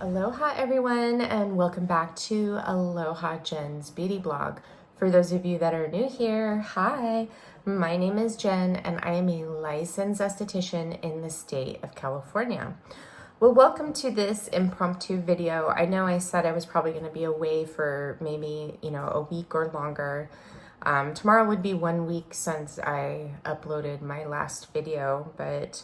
Aloha everyone, and welcome back to AlohaJenn's beauty blog. For those of you that are new here, hi, my name is Jen and I am a licensed esthetician in the state of California. Well, welcome to this impromptu video. I know I said I was probably going to be away for maybe, a week or longer. Tomorrow would be 1 week since I uploaded my last video, but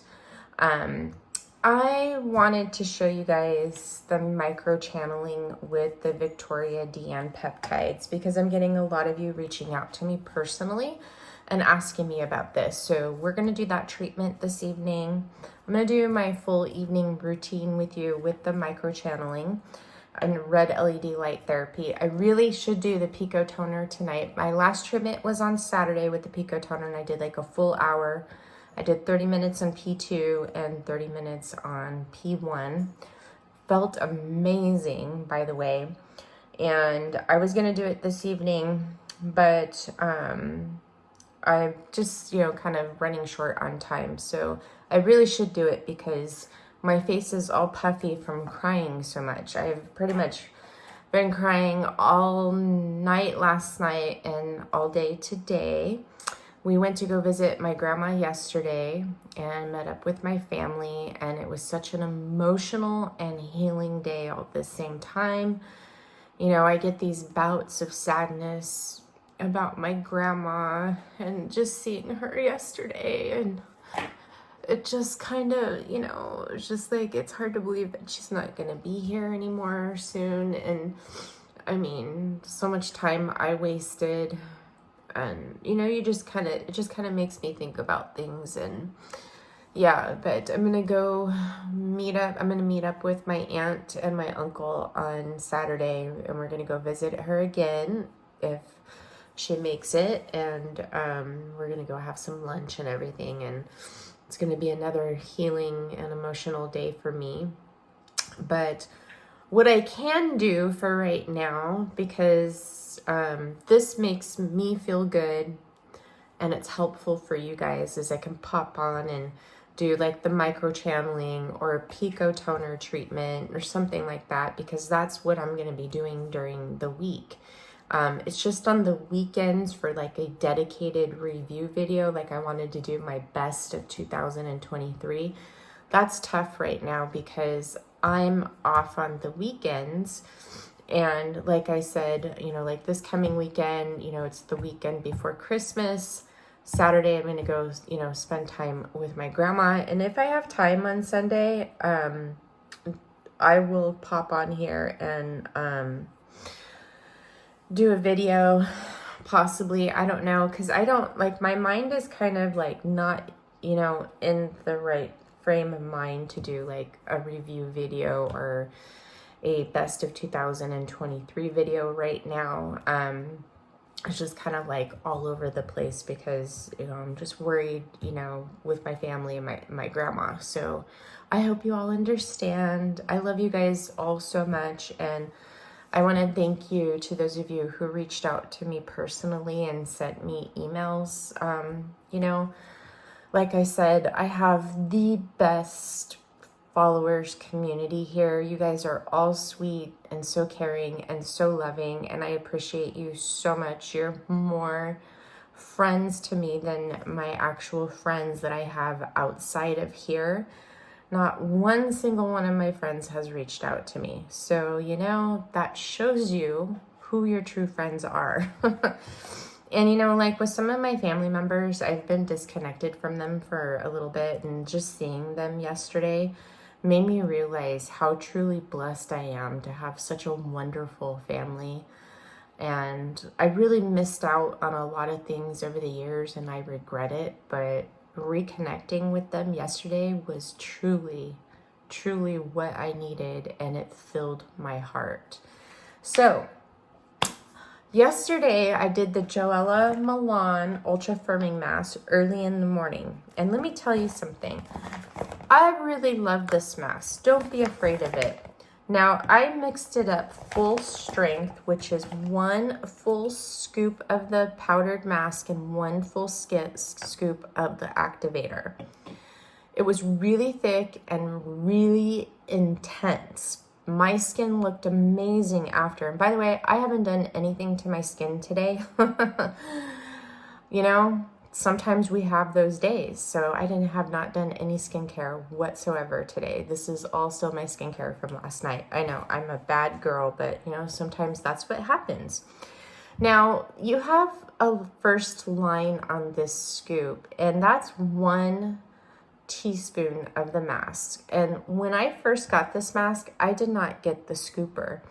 I wanted to show you guys the microchanneling with the Viktoria De Ann peptides because I'm getting a lot of you reaching out to me personally and asking me about this. So we're going to do that treatment this evening. I'm going to do my full evening routine with you with the microchanneling and red LED light therapy. I really should do the Pico toner tonight. My last treatment was on Saturday with the Pico toner and I did like a full hour. I did 30 minutes on P2 and 30 minutes on P1. Felt amazing, by the way. And I was going to do it this evening, but I'm just, kind of running short on time. So I really should do it because my face is all puffy from crying so much. I've pretty much been crying all night last night and all day today. We went to go visit my grandma yesterday and met up with my family, and it was such an emotional and healing day all at the same time. I get these bouts of sadness about my grandma and just seeing her yesterday, and it just kind of, it's just like, it's hard to believe that she's not going to be here anymore soon. And I mean, so much time I wasted. And, it just kind of makes me think about things. And yeah, but I'm going to meet up with my aunt and my uncle on Saturday, and we're going to go visit her again if she makes it. And we're going to go have some lunch and everything. And it's going to be another healing and emotional day for me. But what I can do for right now, because this makes me feel good and it's helpful for you guys, is I can pop on and do like the microchanneling or a Pico toner treatment or something like that, because that's what I'm going to be doing during the week. It's just on the weekends for like a dedicated review video. Like I wanted to do my best of 2023. That's tough right now because I'm off on the weekends. And like I said, like this coming weekend, it's the weekend before Christmas. Saturday, I'm going to go, spend time with my grandma. And if I have time on Sunday, I will pop on here and do a video, possibly. I don't know, because I don't, like, my mind is kind of like not, in the right frame of mind to do like a review video or a best of 2023 video right now. It's just kind of like all over the place because, I'm just worried, with my family and my grandma. So I hope you all understand. I love you guys all so much. And I want to thank you to those of you who reached out to me personally and sent me emails. Like I said, I have the best followers community here. You guys are all sweet and so caring and so loving, and I appreciate you so much. You're more friends to me than my actual friends that I have outside of here. Not one single one of my friends has reached out to me. So, that shows you who your true friends are. And, like with some of my family members, I've been disconnected from them for a little bit, and just seeing them yesterday made me realize how truly blessed I am to have such a wonderful family. And I really missed out on a lot of things over the years, and I regret it, but reconnecting with them yesterday was truly, truly what I needed, and it filled my heart. So yesterday I did the Joella Milan Ultra Firming Mask early in the morning, and let me tell you something. I really love this mask. Don't be afraid of it. Now, I mixed it up full strength, which is 1 full scoop of the powdered mask and 1 full scoop of the activator. It was really thick and really intense. my skin looked amazing after. And by the way, I haven't done anything to my skin today. You know, sometimes we have those days. So I have not done any skincare whatsoever today. This is also my skincare from last night. I know I'm a bad girl, but you know, sometimes that's what happens. Now you have a first line on this scoop, and that's 1 teaspoon of the mask. And when I first got this mask, I did not get the scooper.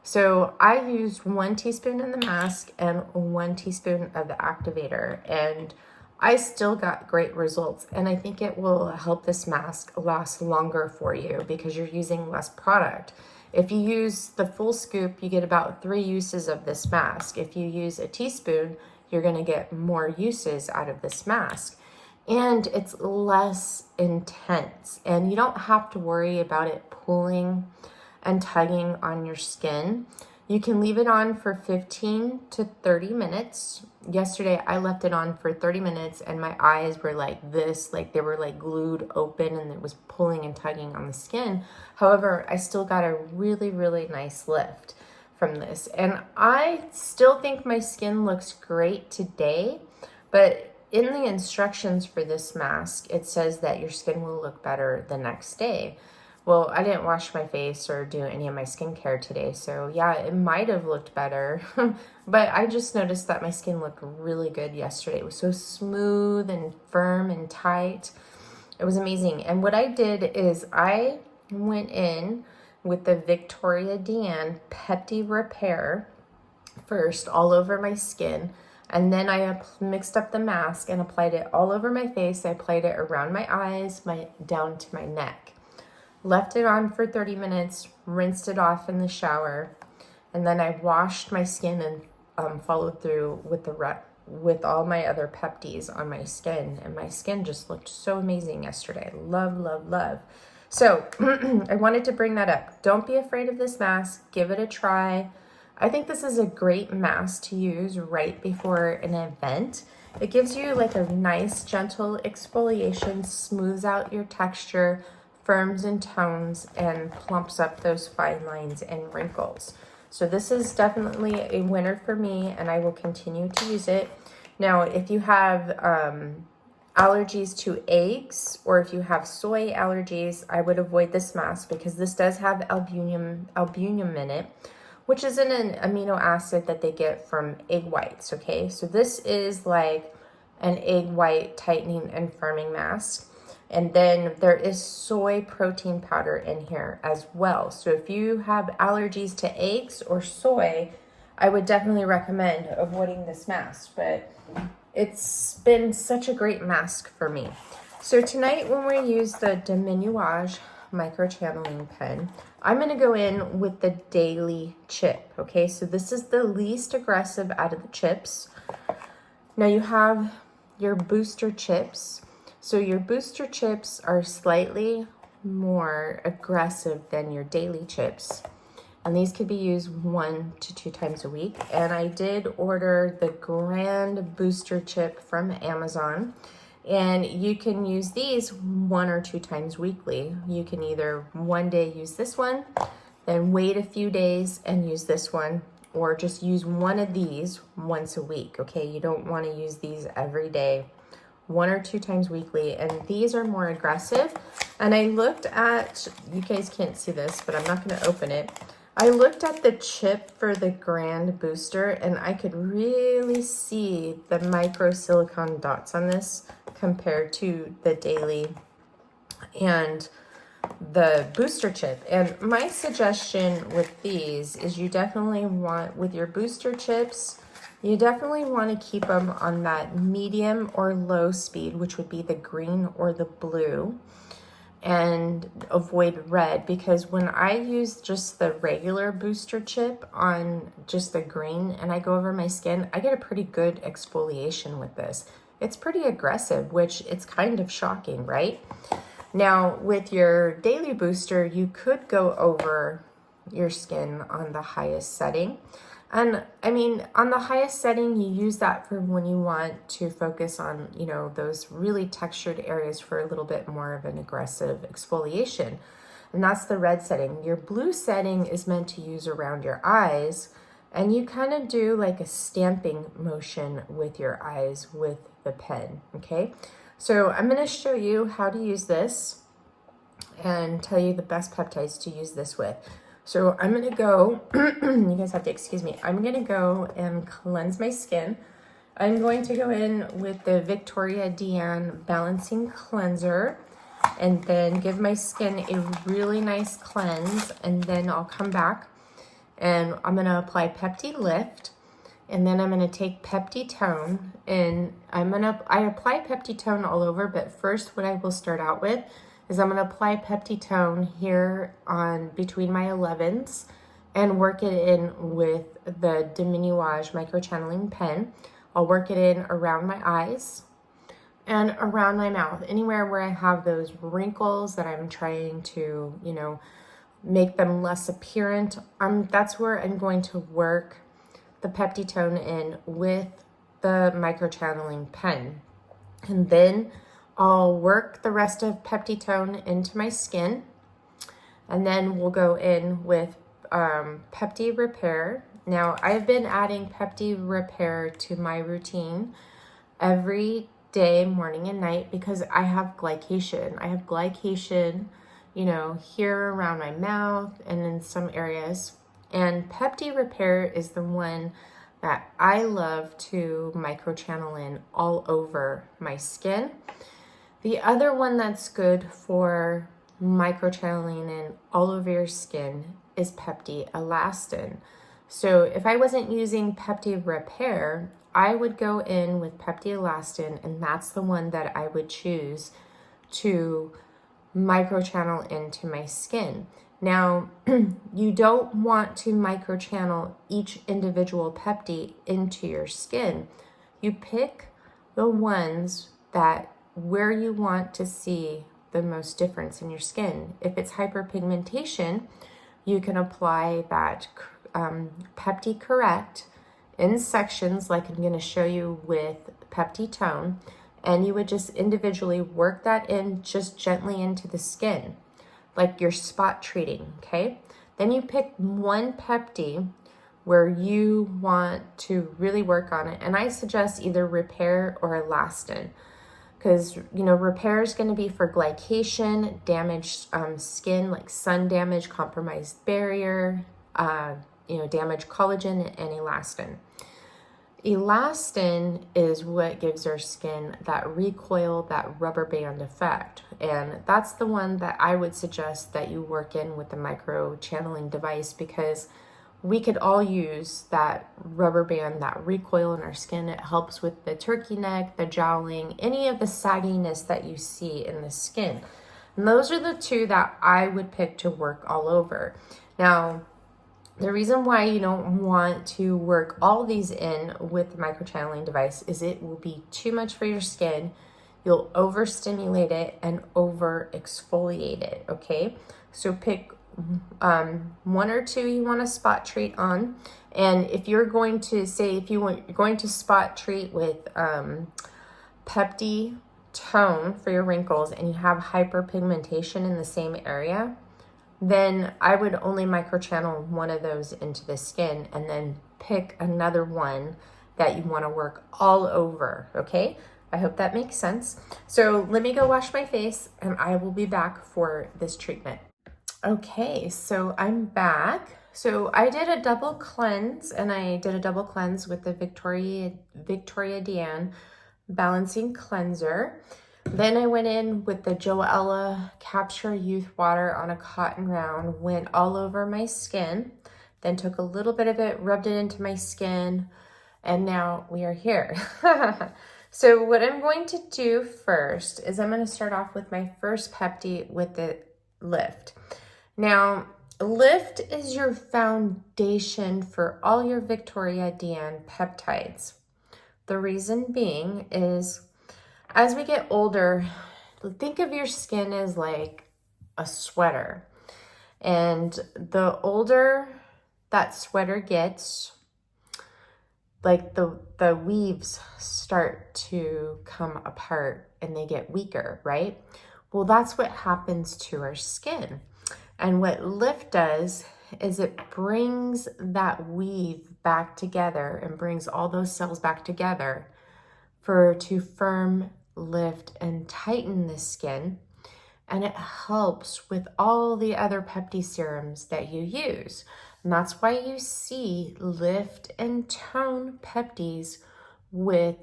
So I used 1 teaspoon in the mask and 1 teaspoon of the activator, and I still got great results. And I think it will help this mask last longer for you because you're using less product. If you use the full scoop, you get about 3 uses of this mask. If you use a teaspoon, you're going to get more uses out of this mask. And it's less intense. And you don't have to worry about it pulling and tugging on your skin. You can leave it on for 15 to 30 minutes. Yesterday, I left it on for 30 minutes and my eyes were like this, like they were like glued open and it was pulling and tugging on the skin. However, I still got a really, really nice lift from this. And I still think my skin looks great today, but in the instructions for this mask, it says that your skin will look better the next day. Well, I didn't wash my face or do any of my skincare today, so yeah, it might have looked better, but I just noticed that my skin looked really good yesterday. It was so smooth and firm and tight. It was amazing. And what I did is I went in with the Viktoria De Ann Pepti Repair first all over my skin, and then I mixed up the mask and applied it all over my face. I applied it around my eyes, down to my neck. Left it on for 30 minutes, rinsed it off in the shower, and then I washed my skin and followed through with all my other Peptis on my skin, and my skin just looked so amazing yesterday. Love, love, love. So I wanted to bring that up. Don't be afraid of this mask. Give it a try. I think this is a great mask to use right before an event. It gives you like a nice gentle exfoliation, smooths out your texture, firms and tones, and plumps up those fine lines and wrinkles. So this is definitely a winner for me, and I will continue to use it. Now, if you have allergies to eggs, or if you have soy allergies, I would avoid this mask because this does have albumin in it, which is an amino acid that they get from egg whites, okay? So this is like an egg white tightening and firming mask. And then there is soy protein powder in here as well. So if you have allergies to eggs or soy, I would definitely recommend avoiding this mask. But it's been such a great mask for me. So tonight when we use the Deminuage microchanneling pen, I'm going to go in with the daily chip. Okay, so this is the least aggressive out of the chips. Now you have your booster chips. So your booster chips are slightly more aggressive than your daily chips. And these could be used 1 to 2 times a week. And I did order the Grand Booster Chip from Amazon. And you can use these 1 or 2 times weekly. You can either one day use this one, then wait a few days and use this one, or just use one of these once a week, okay? You don't want to use these every day. 1 or 2 times weekly, and these are more aggressive. And I looked at, you guys can't see this, but I'm not going to open it. I looked at the chip for the Grand Booster, and I could really see the micro silicone dots on this compared to the daily and the booster chip. And my suggestion with these is you definitely want, with your booster chips, you definitely want to keep them on that medium or low speed, which would be the green or the blue, and avoid red, because when I use just the regular booster chip on just the green and I go over my skin, I get a pretty good exfoliation with this. It's pretty aggressive, which it's kind of shocking, right? Now, with your daily booster, you could go over your skin on the highest setting. And I mean, on the highest setting, you use that for when you want to focus on, those really textured areas for a little bit more of an aggressive exfoliation. and that's the red setting. Your blue setting is meant to use around your eyes, and you kind of do like a stamping motion with your eyes with the pen, okay? So I'm going to show you how to use this and tell you the best peptides to use this with. So I'm going to go, you guys have to excuse me, I'm going to go and cleanse my skin. I'm going to go in with the Viktoria De Ann Balancing Cleanser and then give my skin a really nice cleanse, and then I'll come back and I'm going to apply Pepti Lift, and then I'm going to take Pepti Tone, and I apply Pepti Tone all over, but first what I will start out with is I'm going to apply Pepti Tone here on between my 11s and work it in with the Deminuage Microchanneling pen. I'll work it in around my eyes and around my mouth, anywhere where I have those wrinkles that I'm trying to, you know, make them less apparent. That's where I'm going to work the Pepti Tone in with the microchanneling pen. And then I'll work the rest of Pepti Tone into my skin. And then we'll go in with Pepti Repair. Now, I've been adding Pepti Repair to my routine every day, morning and night, because I have glycation. I have glycation, you know, here around my mouth and in some areas. And Pepti Repair is the one that I love to microchannel in all over my skin. The other one that's good for microchanneling in all over your skin is Pepti Elastin. So if I wasn't using Pepti Repair, I would go in with Pepti Elastin, and that's the one that I would choose to microchannel into my skin. Now, you don't want to microchannel each individual Pepti into your skin. You pick the ones that where you want to see the most difference in your skin. If it's hyperpigmentation, you can apply that Pepti Correct in sections like I'm going to show you with Pepti Tone, and you would just individually work that in just gently into the skin, like you're spot treating, okay? Then you pick one Pepti where you want to really work on it, and I suggest either Repair or Elastin, because, you know, Repair is going to be for glycation, damaged skin, like sun damage, compromised barrier, you know, damaged collagen, and elastin. Elastin is what gives our skin that recoil, that rubber band effect. And that's the one that I would suggest that you work in with the microchanneling device, because we could all use that rubber band, that recoil in our skin. It helps with the turkey neck, the jowling, any of the sagginess that you see in the skin. And those are the two that I would pick to work all over. Now, the reason why you don't want to work all these in with the microchanneling device is it will be too much for your skin. You'll overstimulate it and over exfoliate it, okay? So pick one or two you want to spot treat on. And if you're going to you're going to spot treat with Pepti Tone for your wrinkles and you have hyperpigmentation in the same area, then I would only microchannel one of those into the skin and then pick another one that you want to work all over, okay? I hope that makes sense. So let me go wash my face and I will be back for this treatment. Okay, so I'm back. So I did a double cleanse, and I did a double cleanse with the Viktoria De Ann Balancing Cleanser. Then I went in with the Joella Capture Youth Water on a cotton round, went all over my skin, then took a little bit of it, rubbed it into my skin, and now we are here. So what I'm going to do first is I'm going to start off with my first Pepti with the Lift. Now, Lift is your foundation for all your Viktoria De Ann peptides. The reason being is, as we get older, think of your skin as like a sweater. And the older that sweater gets, like the weaves start to come apart and they get weaker, right? Well, that's what happens to our skin. And what Lift does is it brings that weave back together and brings all those cells back together to firm, lift, and tighten the skin. And it helps with all the other Pepti serums that you use. And that's why you see Lift and Tone Peptis with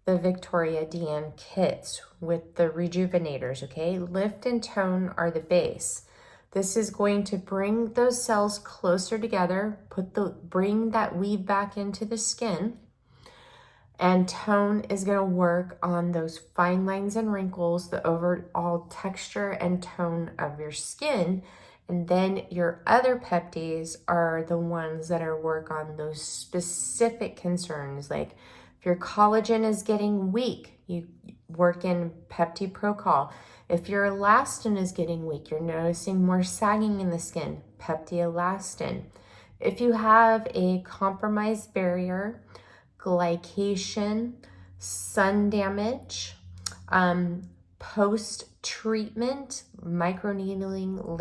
the Viktoria De Ann kits, with the Rejuvenators, okay? Lift and Tone are the base. This is going to bring those cells closer together, bring that weave back into the skin. And Tone is going to work on those fine lines and wrinkles, the overall texture and tone of your skin. And then your other Peptis are the ones that work on those specific concerns. Like if your collagen is getting weak, you work in Pepti Pro-Col. If your elastin is getting weak, you're noticing more sagging in the skin, Pepti Elastin. If you have a compromised barrier, glycation, sun damage, post-treatment, microneedling,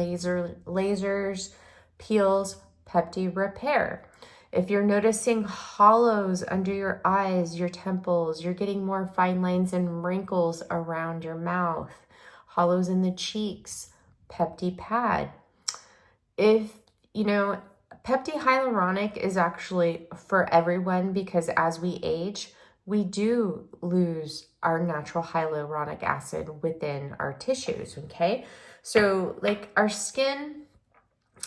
lasers, peels, Pepti Repair. If you're noticing hollows under your eyes, your temples, you're getting more fine lines and wrinkles around your mouth, hollows in the cheeks, Pepti Pad. If, Pepti Hyaluronic is actually for everyone, because as we age, we do lose our natural hyaluronic acid within our tissues, okay? So like our skin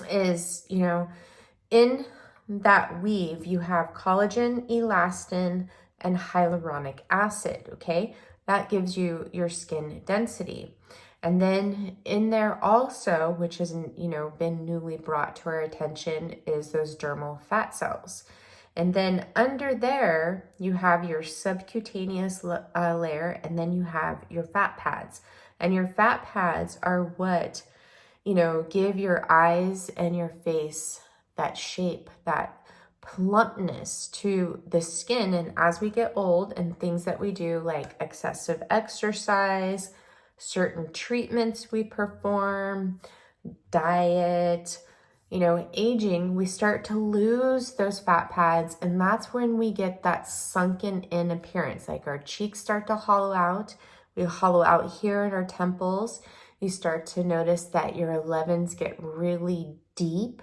is, in that weave, you have collagen, elastin, and hyaluronic acid, okay? That gives you your skin density. And then in there also, which has, been newly brought to our attention, is those dermal fat cells. And then under there, you have your subcutaneous layer, and then you have your fat pads. And your fat pads are what, give your eyes and your face that shape, that plumpness to the skin. And as we get old and things that we do, like excessive exercise, certain treatments we perform, diet, aging, we start to lose those fat pads. And that's when we get that sunken in appearance. Like our cheeks start to hollow out. We hollow out here in our temples. You start to notice that your 11s get really deep.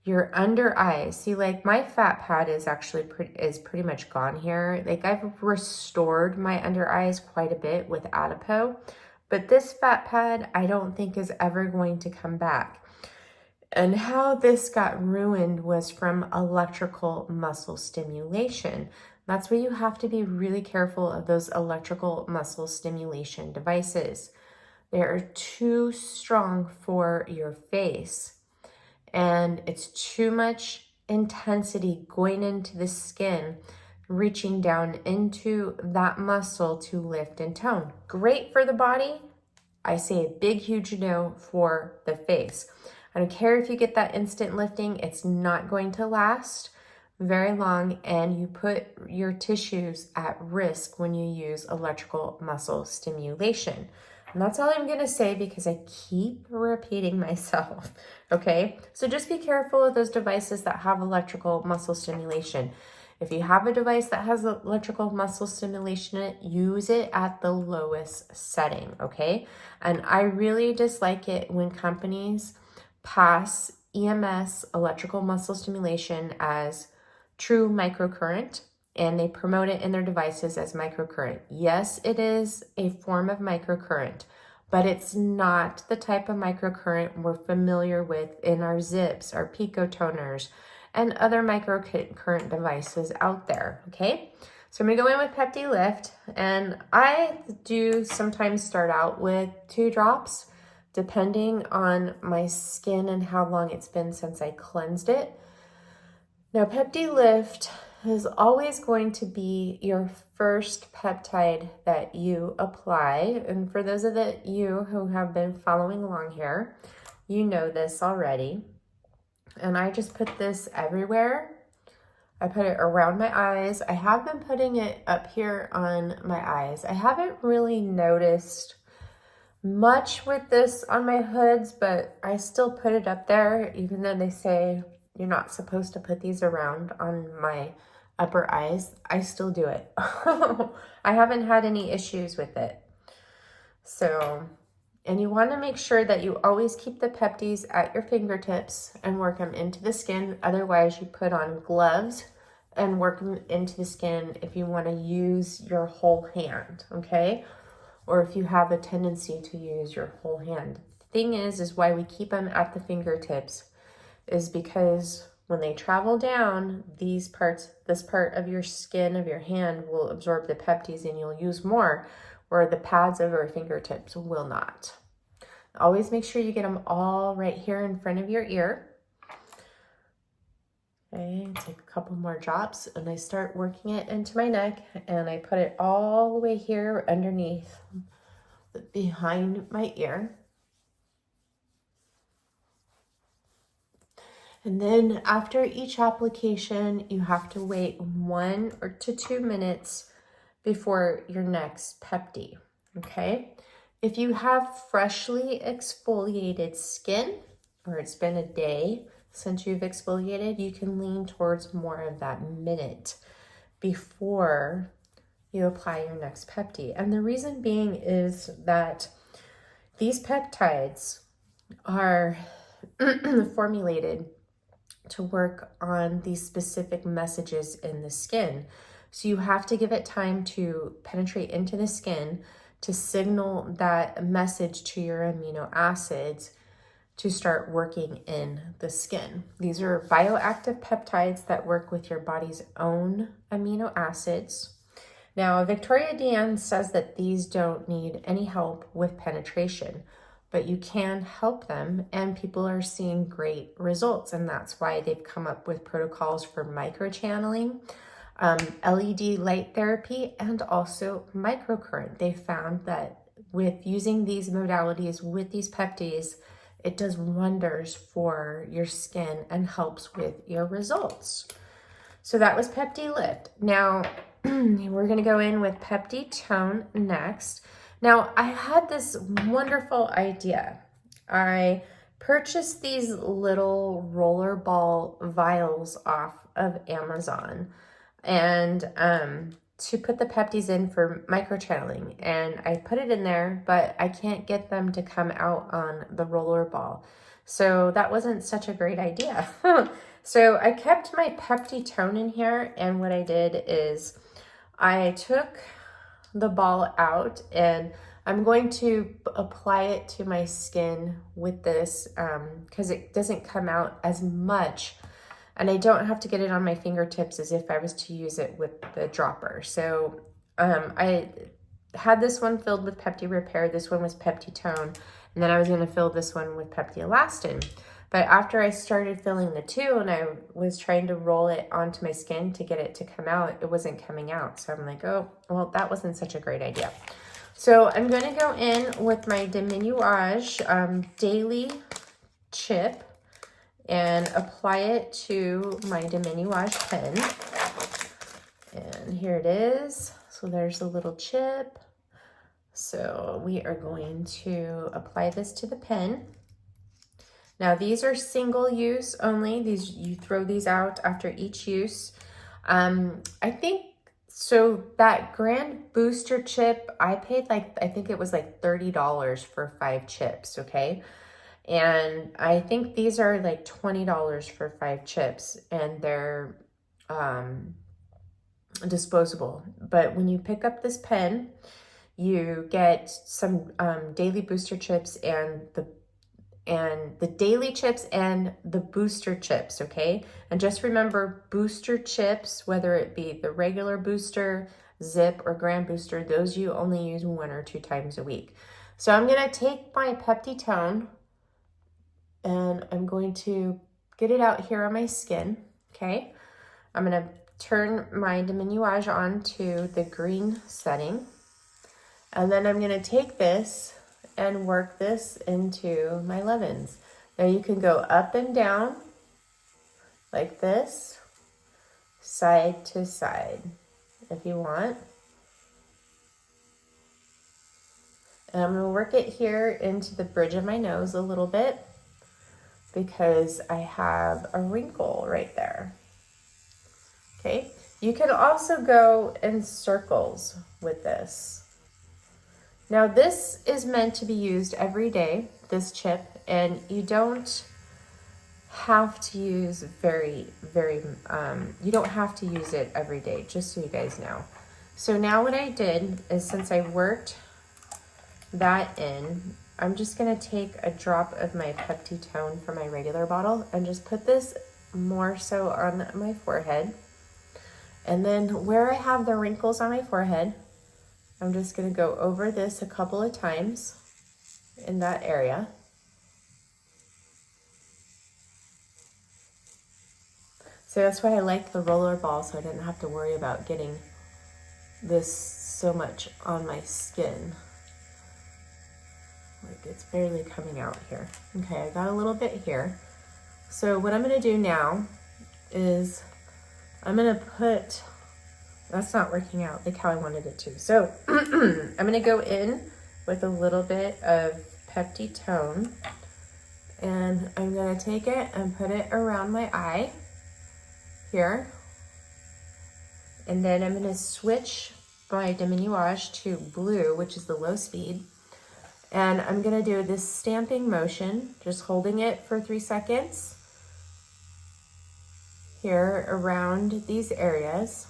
Your under eyes, see, like my fat pad is actually pretty much gone here. Like I've restored my under eyes quite a bit with Adipo. But this fat pad, I don't think is ever going to come back. And how this got ruined was from electrical muscle stimulation. That's why you have to be really careful of those electrical muscle stimulation devices. They are too strong for your face. And it's too much intensity going into the skin, reaching down into that muscle to lift and tone. Great for the body. I say a big, huge no for the face. I don't care if you get that instant lifting, it's not going to last very long, and you put your tissues at risk when you use electrical muscle stimulation. And that's all I'm gonna say because I keep repeating myself, okay? So just be careful of those devices that have electrical muscle stimulation. If you have a device that has electrical muscle stimulation in it, use it at the lowest setting, okay? And I really dislike it when companies pass EMS, electrical muscle stimulation, as true microcurrent, and they promote it in their devices as microcurrent. Yes, it is a form of microcurrent, but it's not the type of microcurrent we're familiar with in our zips, our Pico toners, and other microcurrent devices out there, okay? So I'm gonna go in with Pepti Lift, and I do sometimes start out with 2 drops, depending on my skin and how long it's been since I cleansed it. Now, Pepti Lift is always going to be your first peptide that you apply. And for those of you who have been following along here, you know this already. And I just put this everywhere. I put it around my eyes. I have been putting it up here on my eyes. I haven't really noticed much with this on my hoods, but I still put it up there, even though they say you're not supposed to put these around on my upper eyes. I still do it. I haven't had any issues with it. So, and you want to make sure that you always keep the Peptis at your fingertips and work them into the skin. Otherwise, you put on gloves and work them into the skin if you want to use your whole hand, okay? Or if you have a tendency to use your whole hand. The thing is why we keep them at the fingertips is because when they travel down, these parts, this part of your skin of your hand will absorb the Peptis and you'll use more, where the pads of your fingertips will not. Always make sure you get them all right here in front of your ear. Okay, take a couple more drops and I start working it into my neck and I put it all the way here underneath, behind my ear. And then after each application, you have to wait 1 to 2 minutes before your next Pepti, okay? If you have freshly exfoliated skin, or it's been a day since you've exfoliated, you can lean towards more of that minute before you apply your next Pepti. And the reason being is that these peptides are formulated to work on these specific messages in the skin. So you have to give it time to penetrate into the skin to signal that message to your amino acids to start working in the skin. These are bioactive peptides that work with your body's own amino acids. Now, Viktoria De Ann says that these don't need any help with penetration, but you can help them and people are seeing great results. And that's why they've come up with protocols for microchanneling, LED light therapy, and also microcurrent. They found that with using these modalities with these Peptis, it does wonders for your skin and helps with your results. So that was Pepti Lift. Now, we're gonna go in with Pepti Tone next. Now, I had this wonderful idea. I purchased these little rollerball vials off of Amazon and to put the Peptis in for microchanneling. And I put it in there, but I can't get them to come out on the rollerball. So that wasn't such a great idea. So I kept my Pepti Tone in here, and what I did is I took the ball out and I'm going to apply it to my skin with this because it doesn't come out as much and I don't have to get it on my fingertips as if I was to use it with the dropper. So I had this one filled with Pepti Repair, this one was Pepti Tone, and then I was going to fill this one with Pepti Elastin. But after I started filling the two and I was trying to roll it onto my skin to get it to come out, it wasn't coming out. So I'm like, oh, well, that wasn't such a great idea. So I'm going to go in with my Deminuage Daily Chip and apply it to my Deminuage pen. And here it is. So there's the little chip. So we are going to apply this to the pen. Now these are single use only. These, you throw these out after each use. I think, so that grand booster chip, I paid like, I think it was like $30 for 5 chips, okay? And I think these are like $20 for 5 chips and they're disposable. But when you pick up this pen, you get some daily booster chips and the daily chips and the booster chips, okay? And just remember, booster chips, whether it be the regular booster, zip, or grand booster, those you only use 1 or 2 times a week. So I'm gonna take my Pepti Tone and I'm going to get it out here on my skin, okay? I'm gonna turn my Deminuage on to the green setting. And then I'm gonna take this and work this into my leavens. Now you can go up and down like this, side to side if you want. And I'm gonna work it here into the bridge of my nose a little bit because I have a wrinkle right there. Okay, you can also go in circles with this. Now this is meant to be used every day, this chip, and you don't have to use you don't have to use it every day, just so you guys know. So now what I did is, since I worked that in, I'm just gonna take a drop of my Pepti Tone from my regular bottle and just put this more so on my forehead. And then where I have the wrinkles on my forehead, I'm just gonna go over this a couple of times in that area. So that's why I like the roller ball, so I didn't have to worry about getting this so much on my skin. Like, it's barely coming out here. Okay, I got a little bit here. So what I'm gonna do now is I'm gonna put, that's not working out like how I wanted it to. So I'm gonna go in with a little bit of Pepti Tone, and I'm gonna take it and put it around my eye here. And then I'm gonna switch my Deminuage to blue, which is the low speed. And I'm gonna do this stamping motion, just holding it for 3 seconds here around these areas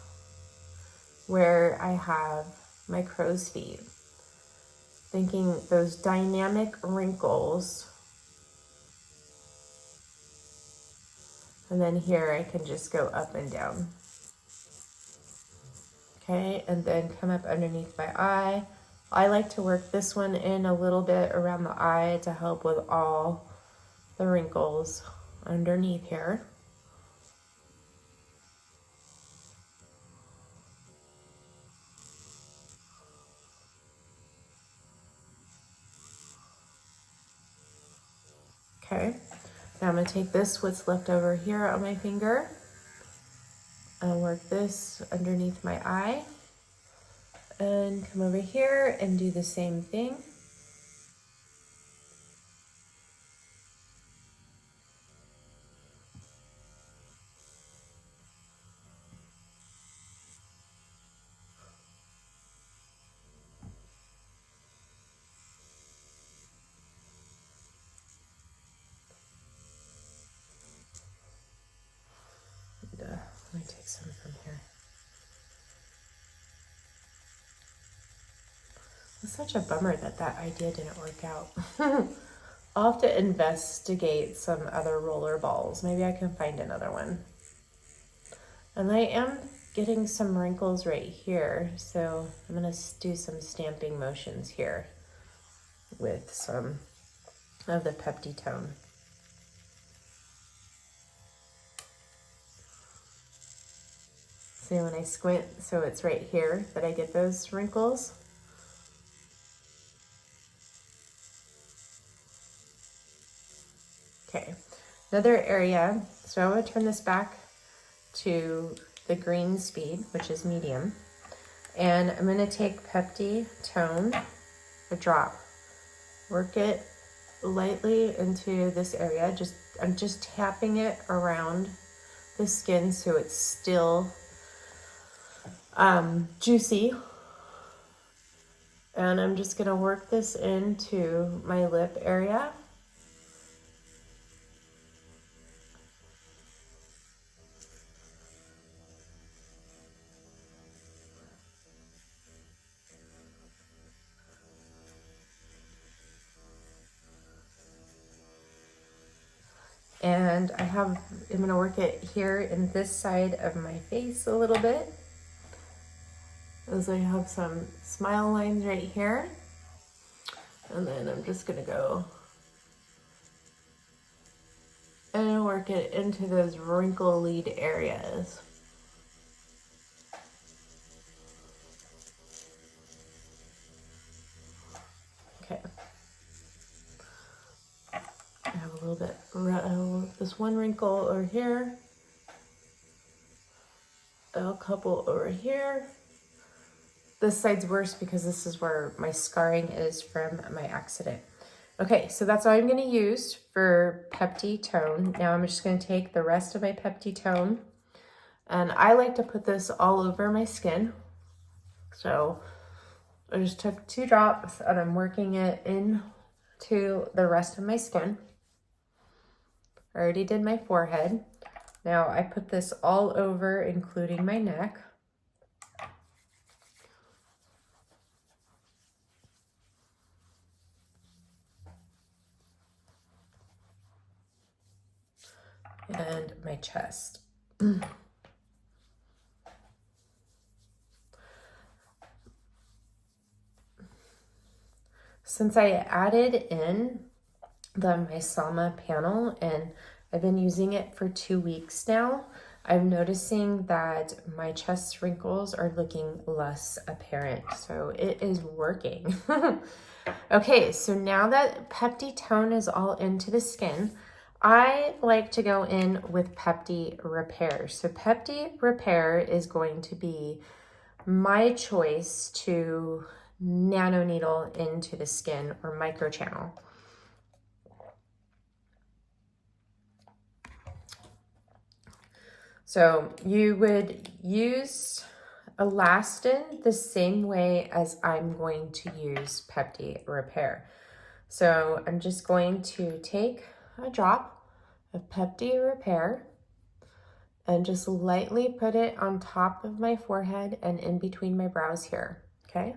where I have my crow's feet. Thinking those dynamic wrinkles. And then here I can just go up and down. Okay, and then come up underneath my eye. I like to work this one in a little bit around the eye to help with all the wrinkles underneath here. Okay, now I'm gonna take this, what's left over here on my finger, and work this underneath my eye, and come over here and do the same thing. Let me take some from here. It's such a bummer that that idea didn't work out. I'll have to investigate some other roller balls. Maybe I can find another one. And I am getting some wrinkles right here, so I'm gonna do some stamping motions here with some of the Pepti Tone. See, when I squint, so it's right here that I get those wrinkles. Okay, another area. So I'm gonna turn this back to the green speed, which is medium. And I'm gonna take Pepti Tone, a drop, work it lightly into this area. I'm just tapping it around the skin so it's still juicy. And I'm just gonna work this into my lip area. And I'm gonna work it here in this side of my face a little bit, as I have some smile lines right here. And then I'm just gonna go and work it into those wrinkle-lead areas. Okay. I have a little bit, this one wrinkle over here, a couple over here, this side's worse because this is where my scarring is from my accident. Okay, so that's all I'm going to use for Pepti Tone. Now I'm just going to take the rest of my Pepti Tone, and I like to put this all over my skin. So I just took 2 drops and I'm working it into the rest of my skin. I already did my forehead. Now I put this all over, including my neck. And my chest. Since I added in the Maysama panel and I've been using it for 2 weeks now, I'm noticing that my chest wrinkles are looking less apparent. So it is working. Okay, so now that Pepti Tone is all into the skin, I like to go in with Pepti Repair. So Pepti Repair is going to be my choice to nano needle into the skin or microchannel. So you would use Elastin the same way as I'm going to use Pepti Repair. So I'm just going to take a drop of Pepti Repair and just lightly put it on top of my forehead and in between my brows here, okay?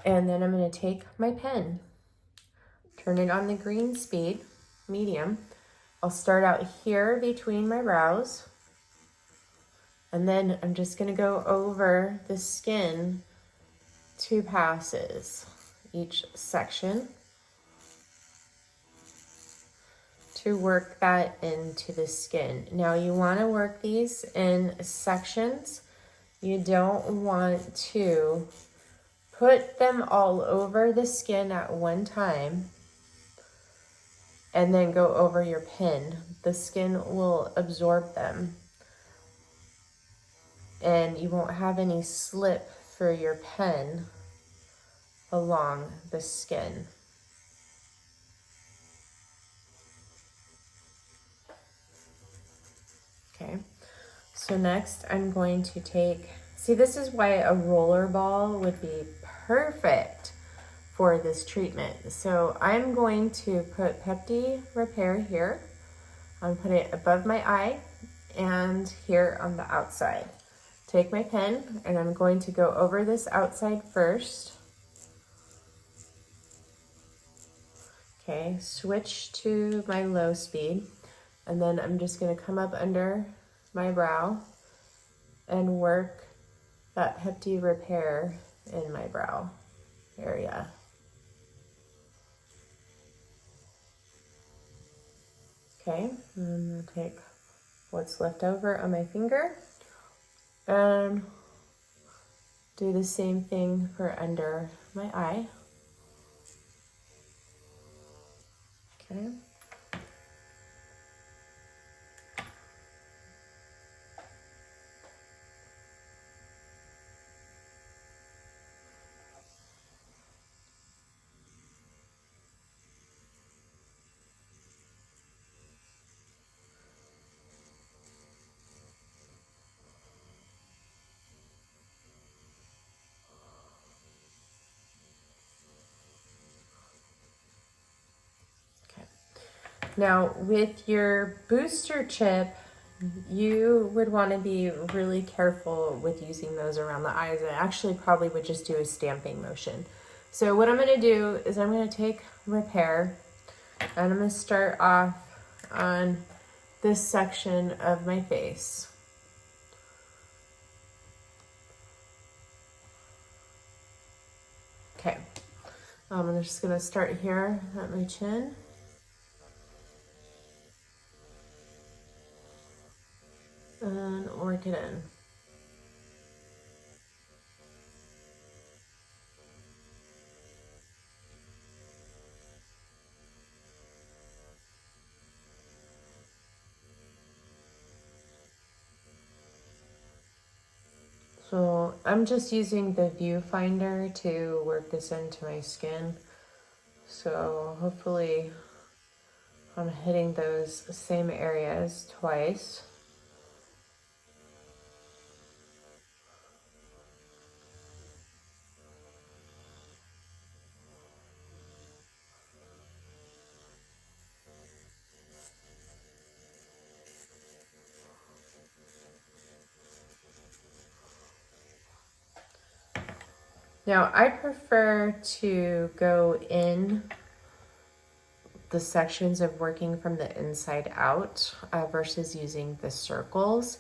And then I'm gonna take my pen, turn it on the green speed, medium. I'll start out here between my brows, and then I'm just gonna go over the skin 2 passes each section to work that into the skin. Now you wanna work these in sections. You don't want to put them all over the skin at one time and then go over your pin. The skin will absorb them and you won't have any slip for your pen along the skin. Okay, so next I'm going to take, see, this is why a roller ball would be perfect for this treatment. So I'm going to put Pepti Repair here. I'm putting it above my eye and here on the outside. Take my pen and I'm going to go over this outside first. Okay, switch to my low speed, and then I'm just going to come up under my brow and work that Pepti Repair in my brow area. Okay, and I'm going to take what's left over on my finger and do the same thing for under my eye. Okay. Now with your booster chip, you would want to be really careful with using those around the eyes. I actually probably would just do a stamping motion. So what I'm going to do is I'm going to take Repair and I'm going to start off on this section of my face. Okay, I'm just going to start here at my chin. And work it in. So I'm just using the viewfinder to work this into my skin. So hopefully I'm hitting those same areas twice. Now I prefer to go in the sections of working from the inside out versus using the circles.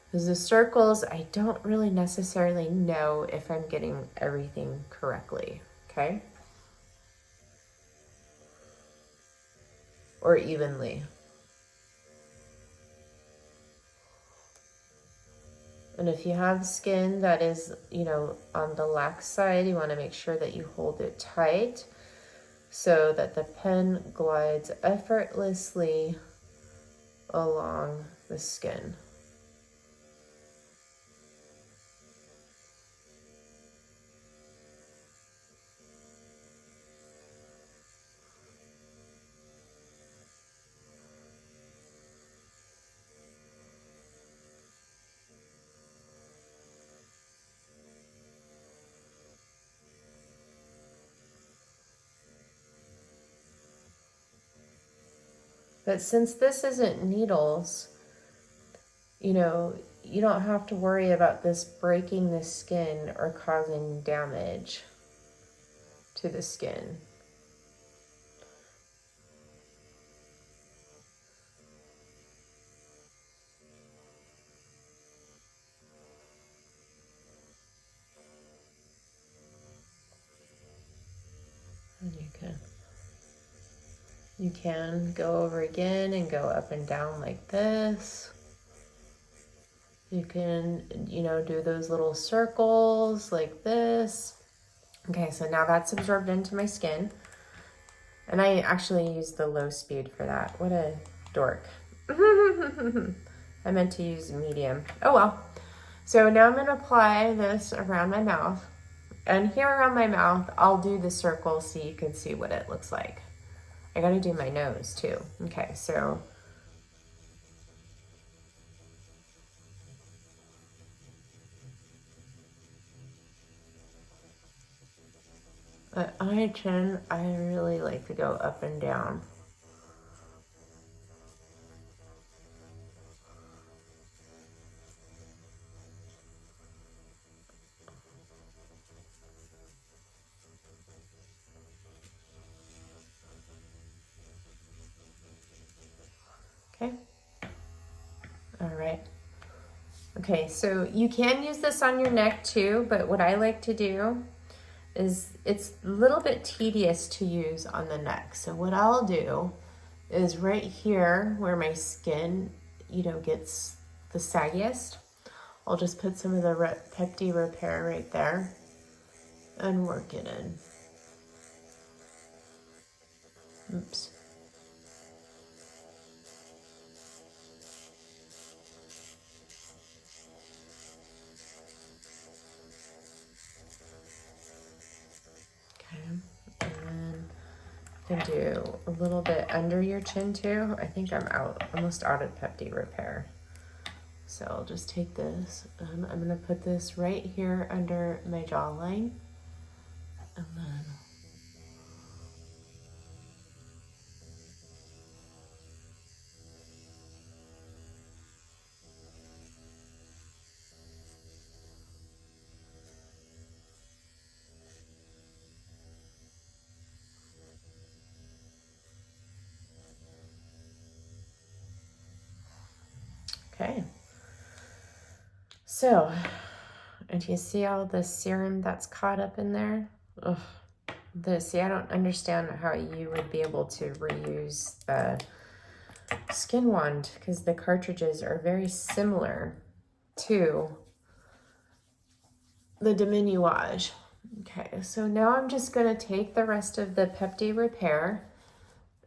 Because the circles, I don't really necessarily know if I'm getting everything correctly, okay? Or evenly. And if you have skin that is, you know, on the lax side, you want to make sure that you hold it tight so that the pen glides effortlessly along the skin. But since this isn't needles, you know, you don't have to worry about this breaking the skin or causing damage to the skin. And you can go over again and go up and down like this. You can, you know, do those little circles like this. Okay, so now that's absorbed into my skin. And I actually used the low speed for that. What a dork. I meant to use medium. Oh well. So now I'm going to apply this around my mouth. And here around my mouth, I'll do the circle so you can see what it looks like. I got to do my nose too. Okay, so AlohaJenn, I really like to go up and down. Okay. All right. Okay, so you can use this on your neck too, but what I like to do is it's a little bit tedious to use on the neck. So what I'll do is right here where my skin, you know, gets the saggiest, I'll just put some of the Pepti Repair right there and work it in. Oops. Can do a little bit under your chin too. I think I'm almost out of Pepti Repair. So I'll just take this and I'm gonna put this right here under my jawline. And then okay. So, and you see all the serum that's caught up in there? Ugh. See, I don't understand how you would be able to reuse the skin wand because the cartridges are very similar to the Deminuage. Okay, so now I'm just going to take the rest of the Pepti Repair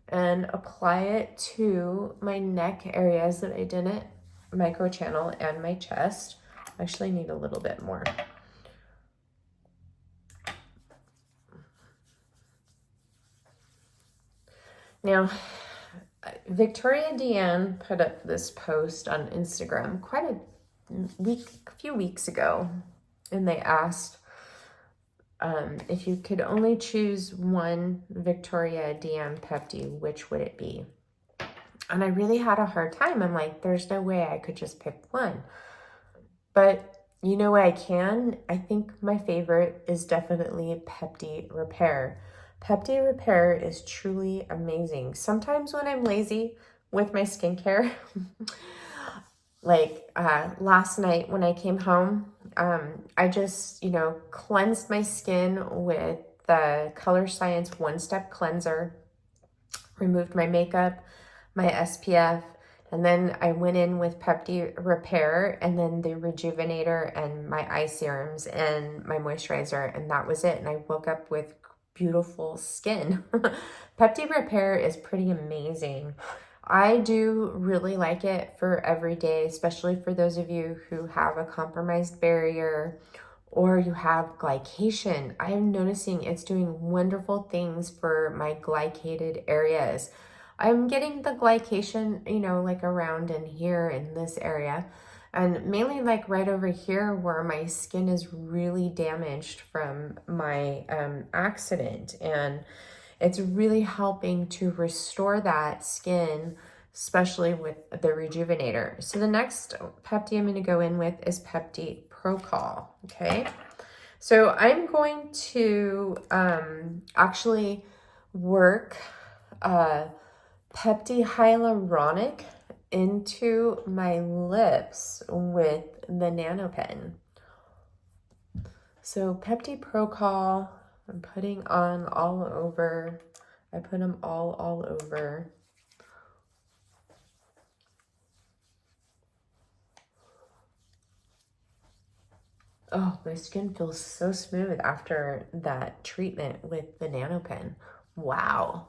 and apply it to my neck areas that I didn't microchannel and my chest. I actually need a little bit more. Now, Viktoria De Ann put up this post on Instagram quite a few weeks ago, and they asked if you could only choose one Viktoria De Ann Pepti, which would it be? And I really had a hard time. I'm like, there's no way I could just pick one. But you know what I can? I think my favorite is definitely Pepti Repair. Pepti Repair is truly amazing. Sometimes when I'm lazy with my skincare, like last night when I came home, I just, you know, cleansed my skin with the Color Science One Step Cleanser, removed my makeup, my SPF, and then I went in with Pepti Repair and then the Rejuvenator and my eye serums and my moisturizer, and that was it. And I woke up with beautiful skin. Pepti Repair is pretty amazing. I do really like it for every day, especially for those of you who have a compromised barrier or you have glycation. I am noticing it's doing wonderful things for my glycated areas. I'm getting the glycation, you know, like around in here in this area, and mainly like right over here where my skin is really damaged from my accident. And it's really helping to restore that skin, especially with the Rejuvenator. So the next Pepti I'm going to go in with is Pepti Procol, okay? So I'm going to actually work Pepti Hyaluronic into my lips with the Nanopen. So Pepti Procol, I'm putting on all over. I put them all over. Oh, my skin feels so smooth after that treatment with the Nanopen. Wow.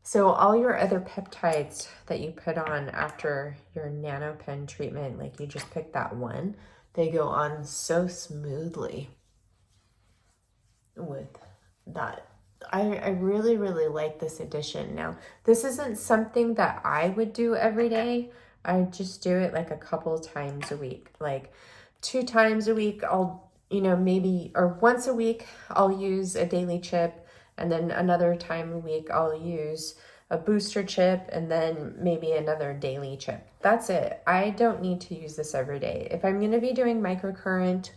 So all your other peptides that you put on after your Nanopen treatment, like you just picked that one, they go on so smoothly with that. I really, really like this addition. Now, this isn't something that I would do every day. I just do it like a couple times a week. Like 2 times a week, I'll, you know, maybe, or once a week, I'll use a daily chip. And then another time a week, I'll use a booster chip and then maybe another daily chip. That's it. I don't need to use this every day. If I'm going to be doing microcurrent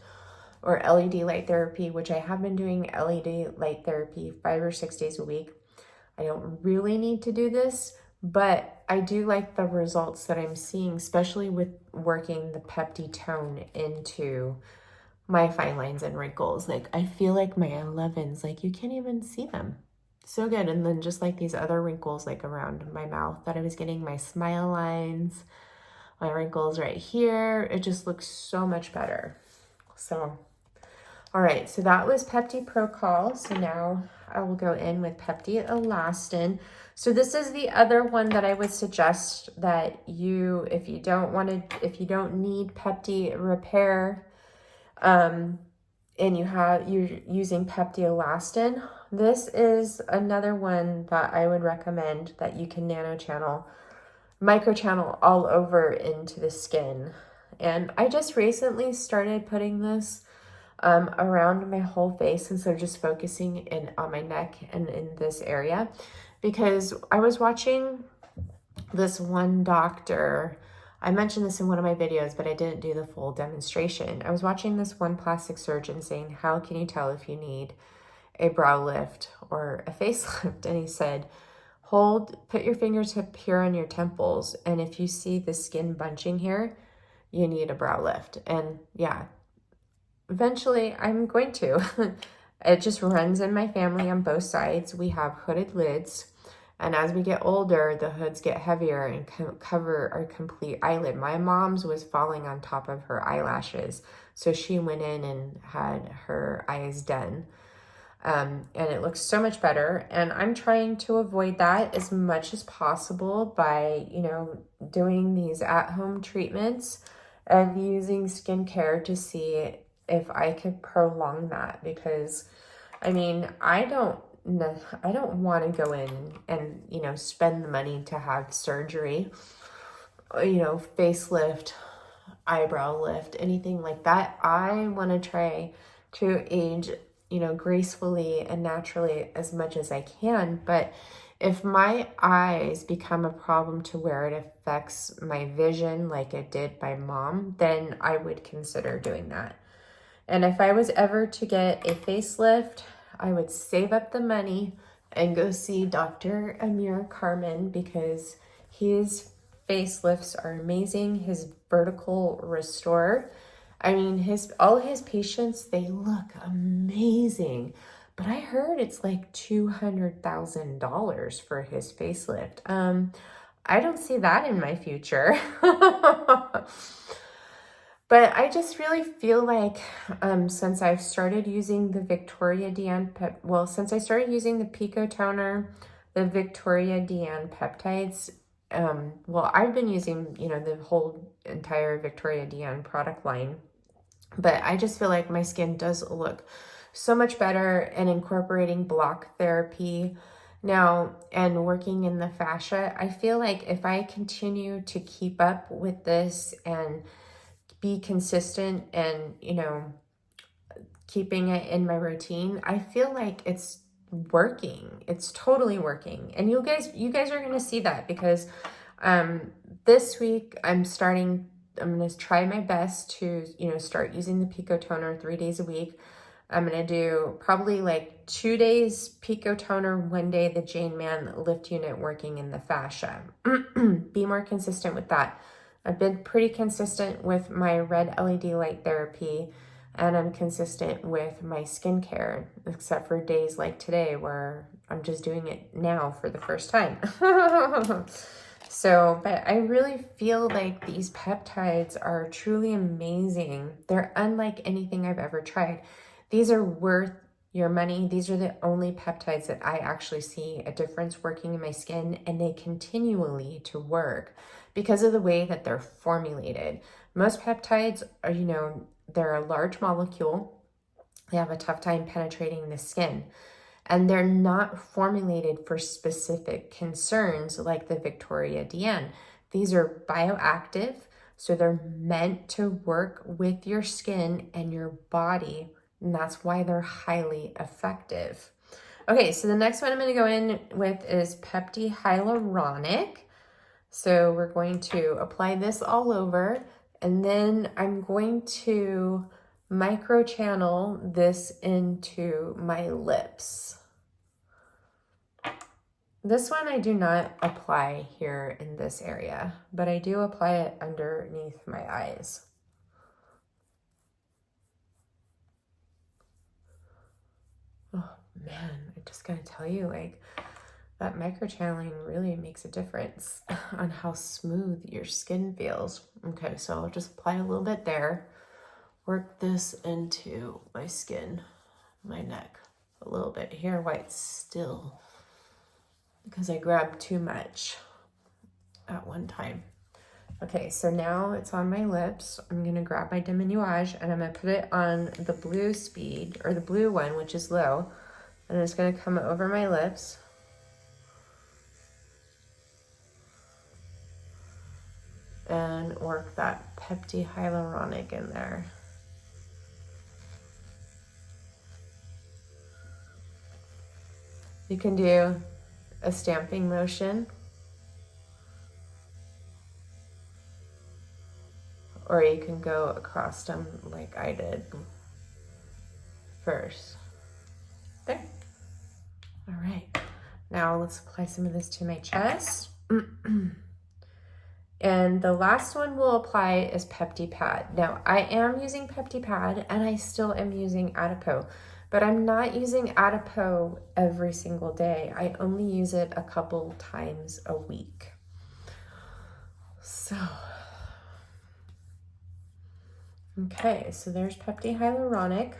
or LED light therapy, which I have been doing LED light therapy 5 or 6 days a week, I don't really need to do this, but I do like the results that I'm seeing, especially with working the Pepti tone into my fine lines and wrinkles. Like I feel like my 11s, like you can't even see them. So good. And then just like these other wrinkles like around my mouth that I was getting, my smile lines, my wrinkles right here, it just looks so much better. So, all right, so that was Pepti Procol. So now I will go in with Pepti Elastin. So this is the other one that I would suggest that you, if you don't need Pepti Repair, and you're using Pepti Elastin, this is another one that I would recommend that you can microchannel all over into the skin. And I just recently started putting this around my whole face instead of just focusing on my neck and in this area, because I was watching this one doctor. I mentioned this in one of my videos, but I didn't do the full demonstration. I was watching this one plastic surgeon saying, how can you tell if you need a brow lift or a facelift? And he said, put your fingertip here on your temples, and if you see the skin bunching here, you need a brow lift. And yeah, eventually I'm going to. It just runs in my family on both sides. We have hooded lids. And as we get older, the hoods get heavier and cover our complete eyelid. My mom's was falling on top of her eyelashes, so she went in and had her eyes done. And it looks so much better. And I'm trying to avoid that as much as possible by, you know, doing these at-home treatments and using skincare to see if I could prolong that, because I mean, I don't want to go in and, you know, spend the money to have surgery, you know, facelift, eyebrow lift, anything like that. I want to try to age, you know, gracefully and naturally as much as I can. But if my eyes become a problem to where it affects my vision like it did by mom, then I would consider doing that. And if I was ever to get a facelift, I would save up the money and go see Dr. Amir Carmen, because his facelifts are amazing. His vertical restore, I mean, all his patients, they look amazing. But I heard it's like $200,000 for his facelift. I don't see that in my future. But I just really feel like since I've started using the Viktoria De Ann since I started using the Pico toner, the Viktoria De Ann peptides, I've been using, you know, the whole entire Viktoria De Ann product line, but I just feel like my skin does look so much better, and incorporating block therapy now and working in the fascia. I feel like if I continue to keep up with this and be consistent and, you know, keeping it in my routine, I feel like it's working. It's totally working. And you guys are going to see that, because this week I'm going to try my best to, you know, start using the Pico toner 3 days a week. I'm going to do probably like 2 days Pico toner, 1 day the Jane Man lift unit, working in the fascia. Be more consistent with that. I've been pretty consistent with my red LED light therapy, and I'm consistent with my skincare, except for days like today where I'm just doing it now for the first time. So, but I really feel like these peptides are truly amazing. They're unlike anything I've ever tried. These are worth your money. These are the only peptides that I actually see a difference working in my skin, and they continually to work because of the way that they're formulated. Most peptides are, you know, they're a large molecule. They have a tough time penetrating the skin, and they're not formulated for specific concerns like the Viktoria De Ann. These are bioactive, so they're meant to work with your skin and your body, and that's why they're highly effective. Okay, so the next one I'm going to go in with is Pepti Hyaluronic. So we're going to apply this all over, and then I'm going to microchannel this into my lips. This one I do not apply here in this area, but I do apply it underneath my eyes. Oh man, I just gotta tell you, like, that microchanneling really makes a difference on how smooth your skin feels. Okay, so I'll just apply a little bit there, work this into my skin, my neck, a little bit here while it's still, because I grabbed too much at one time. Okay, so now it's on my lips. I'm gonna grab my Deminuage, and I'm gonna put it on the blue speed, or the blue one, which is low, and it's gonna come over my lips. And work that Pepti Hyaluronic in there. You can do a stamping motion, or you can go across them like I did first. There. All right. Now let's apply some of this to my chest. And the last one we'll apply is Pepti Pad. Now, I am using Pepti Pad, and I still am using Adipo, but I'm not using Adipo every single day. I only use it a couple times a week. So, okay, so there's Pepti Hyaluronic.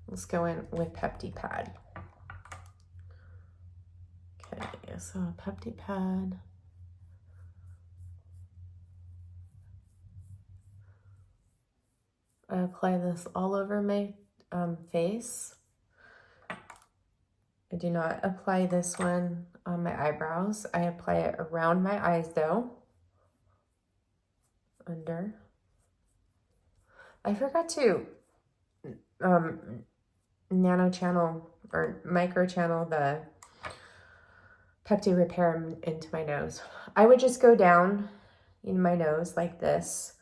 Let's go in with Pepti Pad. Okay, so Pepti Pad. I apply this all over my face. I do not apply this one on my eyebrows. I apply it around my eyes though. Under. I forgot to nano channel or micro channel the Pepti Repair into my nose. I would just go down in my nose like this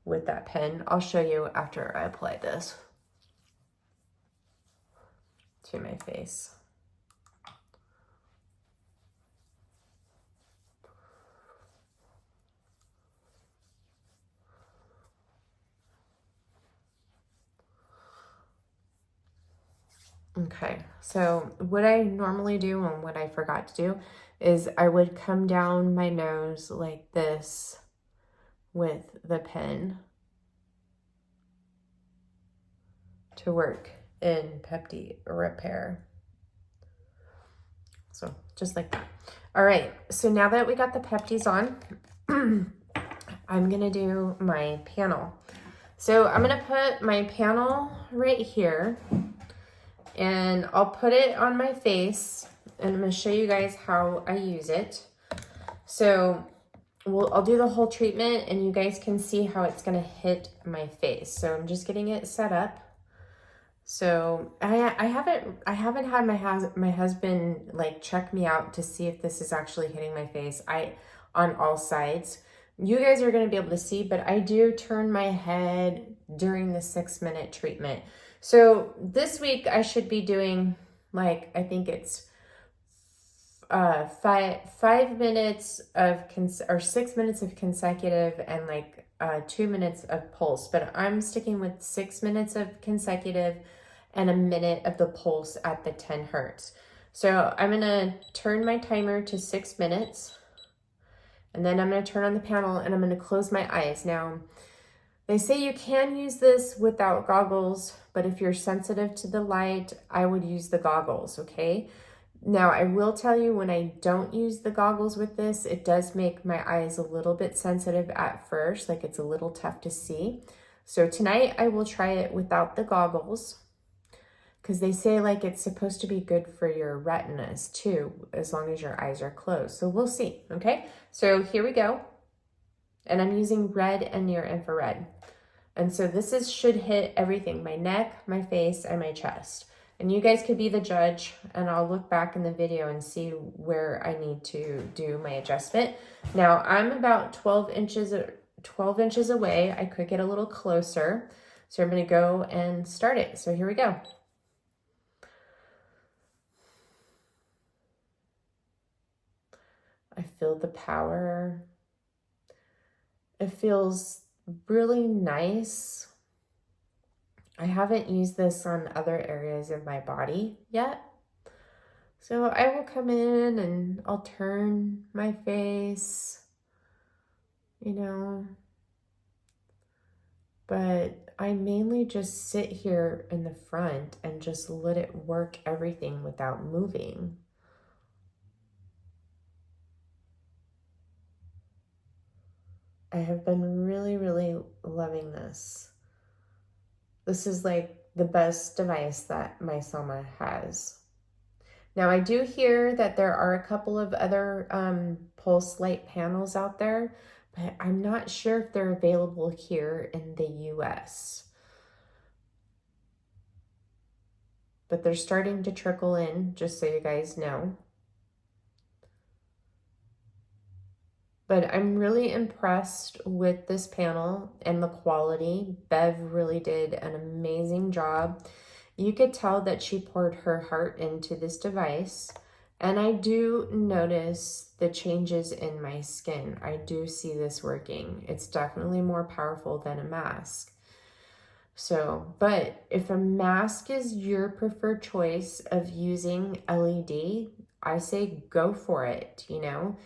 with that pen. I'll show you after I apply this to my face. Okay, so what I normally do and what I forgot to do is I would come down my nose like this with the pen to work in Pepti Repair. So just like that. All right, so now that we got the Peptis on, I'm gonna do my panel. So I'm gonna put my panel right here and I'll put it on my face and I'm gonna show you guys how I use it. So I'll do the whole treatment and you guys can see how it's gonna hit my face. So I'm just getting it set up. So I haven't had my husband like check me out to see if this is actually hitting my face. On all sides. You guys are gonna be able to see, but I do turn my head during the 6-minute treatment. So this week I should be doing like, I think it's 5 minutes of 6 minutes of consecutive and like 2 minutes of pulse, but I'm sticking with 6 minutes of consecutive and a minute of the pulse at the 10 hertz. So I'm gonna turn my timer to 6 minutes and then I'm gonna turn on the panel and I'm gonna close my eyes. Now, they say you can use this without goggles, but if you're sensitive to the light, I would use the goggles, okay? Now, I will tell you when I don't use the goggles with this, it does make my eyes a little bit sensitive at first, like it's a little tough to see. So tonight I will try it without the goggles because they say like it's supposed to be good for your retinas too, as long as your eyes are closed. So we'll see, okay? So here we go. And I'm using red and near infrared. And so this should hit everything, my neck, my face, and my chest. And you guys could be the judge, and I'll look back in the video and see where I need to do my adjustment. Now, I'm about 12 inches away. I could get a little closer. So I'm gonna go and start it. So here we go. I feel the power. It feels really nice. I haven't used this on other areas of my body yet. So I will come in and I'll turn my face, you know, but I mainly just sit here in the front and just let it work everything without moving. I have been really, really loving this. This is like the best device that Maysama has. Now I do hear that there are a couple of other pulse light panels out there, but I'm not sure if they're available here in the US. But they're starting to trickle in, just so you guys know. But I'm really impressed with this panel and the quality. Bev really did an amazing job. You could tell that she poured her heart into this device. And I do notice the changes in my skin. I do see this working. It's definitely more powerful than a mask. So, but if a mask is your preferred choice of using LED, I say go for it, you know.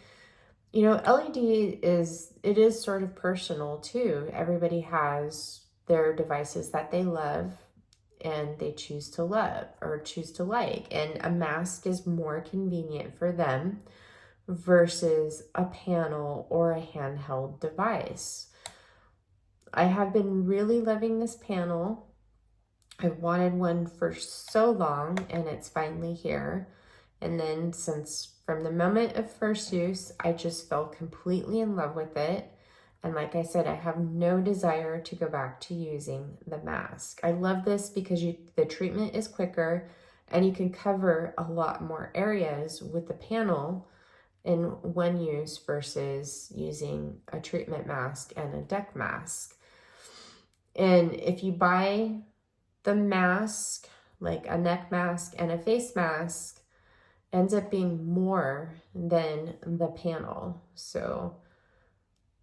You know, LED is sort of personal too. Everybody has their devices that they love and they choose to love or choose to like. And a mask is more convenient for them versus a panel or a handheld device. I have been really loving this panel. I've wanted one for so long, and it's finally here. And then since from the moment of first use, I just fell completely in love with it. And like I said, I have no desire to go back to using the mask. I love this because the treatment is quicker and you can cover a lot more areas with the panel in one use versus using a treatment mask and a deck mask. And if you buy the mask, like a neck mask and a face mask, ends up being more than the panel. So,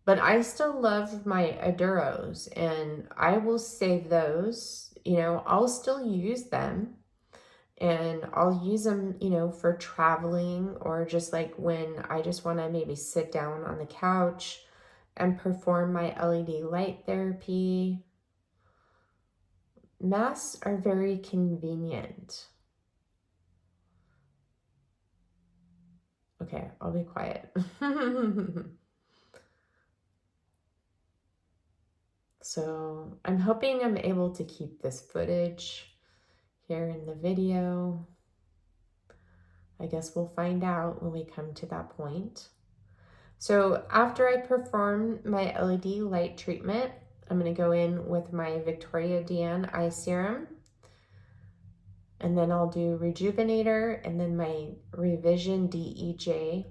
but I still love my Aduros and I will save those. You know, I'll still use them and I'll use them, you know, for traveling or just like when I just want to maybe sit down on the couch and perform my LED light therapy. Masks are very convenient. Okay, I'll be quiet. So I'm hoping I'm able to keep this footage here in the video. I guess we'll find out when we come to that point. So after I perform my LED light treatment, I'm going to go in with my Viktoria De Ann Eye Serum. And then I'll do Rejuvenator and then my Revision DEJ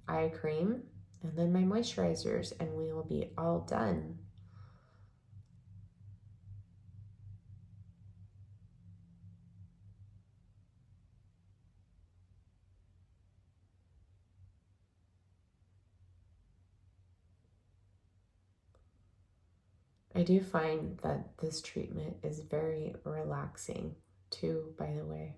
Eye Cream and then my moisturizers, and we will be all done. I do find that this treatment is very relaxing too, by the way.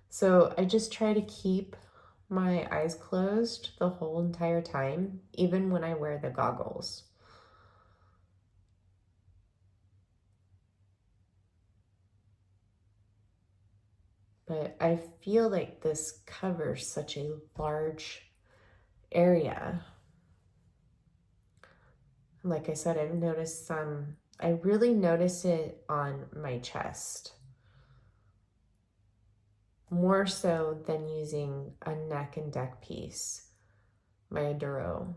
So I just try to keep my eyes closed the whole entire time, even when I wear the goggles. But I feel like this covers such a large area. Like I said, I've noticed I really notice it on my chest. More so than using a neck and deck piece, my Aduro.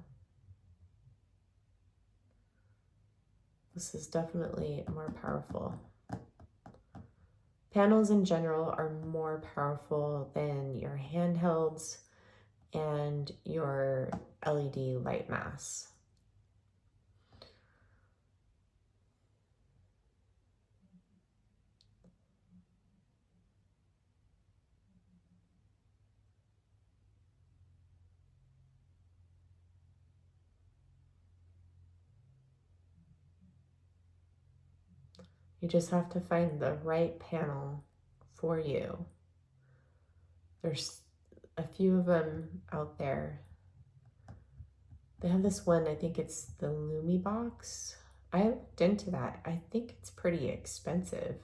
This is definitely more powerful. Panels in general are more powerful than your handhelds and your LED light masks. You just have to find the right panel for you. There's a few of them out there. They have this one, I think it's the Lumi box. I looked into that. I think it's pretty expensive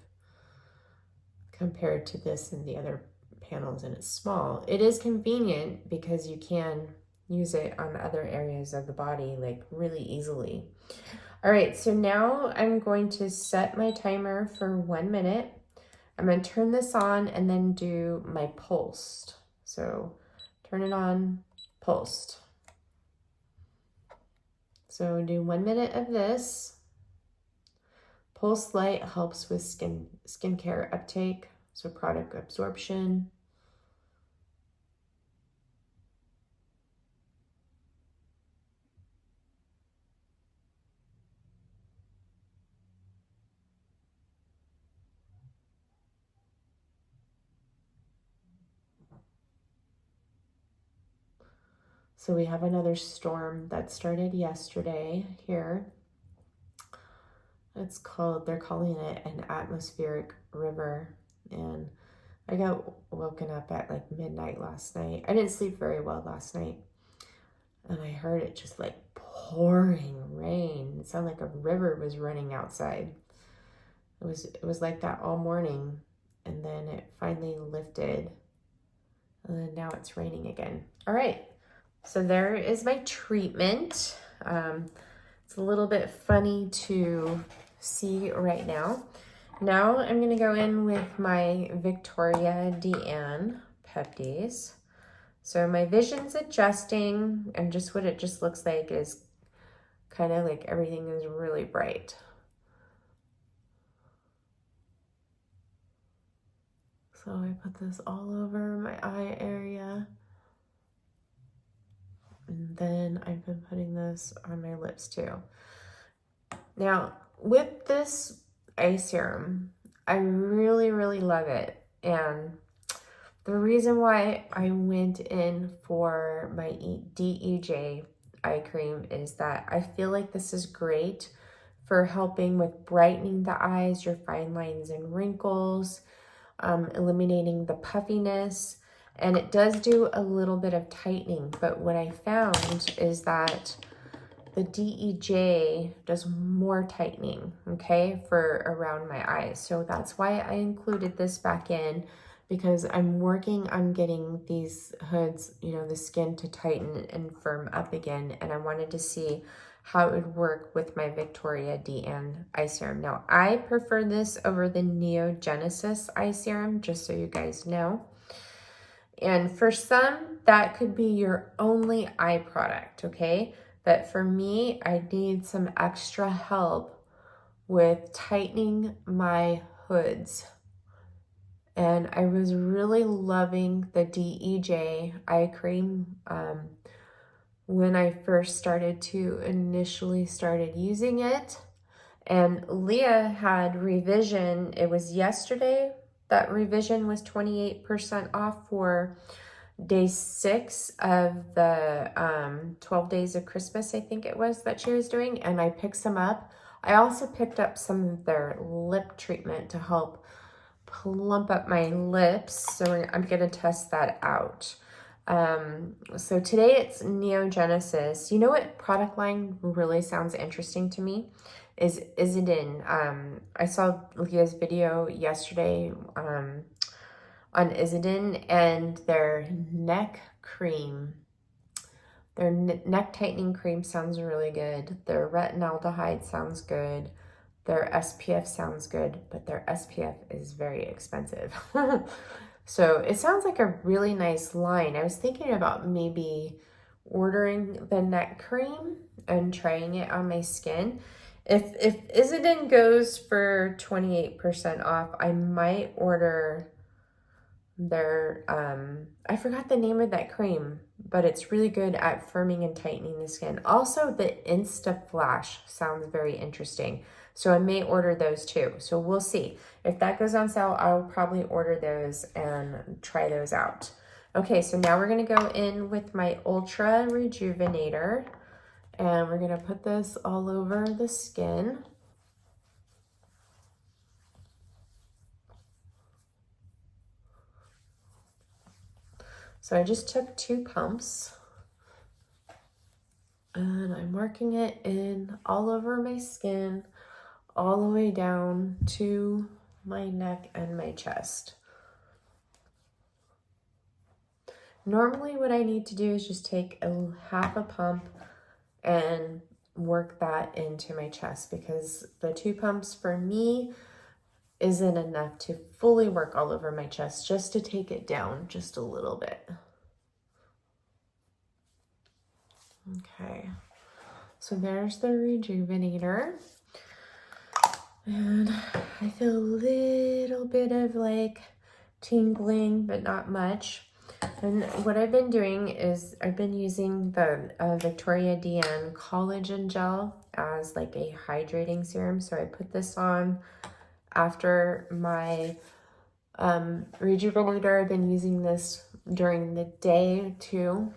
compared to this and the other panels, and it's small. It is convenient because you can use it on other areas of the body like really easily. All right, so now I'm going to set my timer for 1 minute. I'm going to turn this on and then do my pulsed. So turn it on, pulsed. So do 1 minute of this. Pulse light helps with skincare uptake, so product absorption. So we have another storm that started yesterday here. They're calling it an atmospheric river. And I got woken up at like midnight last night. I didn't sleep very well last night. And I heard it just like pouring rain. It sounded like a river was running outside. It was like that all morning, and then it finally lifted, and then now it's raining again. All right, so there is my treatment. It's a little bit funny to see right now. Now I'm gonna go in with my Viktoria De Ann Peptis. So my vision's adjusting, and just what it just looks like is kind of like everything is really bright. So I put this all over my eye area. And then I've been putting this on my lips too. Now, with this eye serum, I really, really love it. And the reason why I went in for my DEJ Eye Cream is that I feel like this is great for helping with brightening the eyes, your fine lines and wrinkles, eliminating the puffiness, and it does do a little bit of tightening. But what I found is that the DEJ does more tightening, okay, for around my eyes. So that's why I included this back in, because I'm working on getting these hoods, you know, the skin to tighten and firm up again. And I wanted to see how it would work with my Viktoria De Ann eye serum. Now, I prefer this over the Neogenesis eye serum, just so you guys know. And for some, that could be your only eye product, okay? But for me, I need some extra help with tightening my hoods. And I was really loving the DEJ eye cream when I first initially started using it. And Leah had revision. It was yesterday that revision was 28% off for day 6 of the 12 days of Christmas, I think it was, that she was doing. And I picked some up. I also picked up some of their lip treatment to help plump up my lips. So I'm going to test that out. So today it's Neogenesis. You know what product line really sounds interesting to me? Is Izadin. I saw Leah's video yesterday on Izadin and their neck cream. Their neck tightening cream sounds really good. Their retinaldehyde sounds good. Their SPF sounds good, but their SPF is very expensive. So it sounds like a really nice line. I was thinking about maybe ordering the neck cream and trying it on my skin. If Izadin goes for 28% off, I might order their, I forgot the name of that cream, but it's really good at firming and tightening the skin. Also, the Insta Flash sounds very interesting. So I may order those too. So we'll see. If that goes on sale, I'll probably order those and try those out. Okay, so now we're gonna go in with my Ultra Rejuvenator, and we're gonna put this all over the skin. So I just took 2 pumps and I'm working it in all over my skin, all the way down to my neck and my chest. Normally what I need to do is just take half a pump and work that into my chest, because the 2 pumps for me isn't enough to fully work all over my chest, just to take it down just a little bit. Okay, so there's the Rejuvenator. And I feel a little bit of like tingling, but not much. And what I've been doing is I've been using the Viktoria De Ann Collagen Gel as like a hydrating serum. So I put this on after my Rejuvenator. I've been using this during the day too.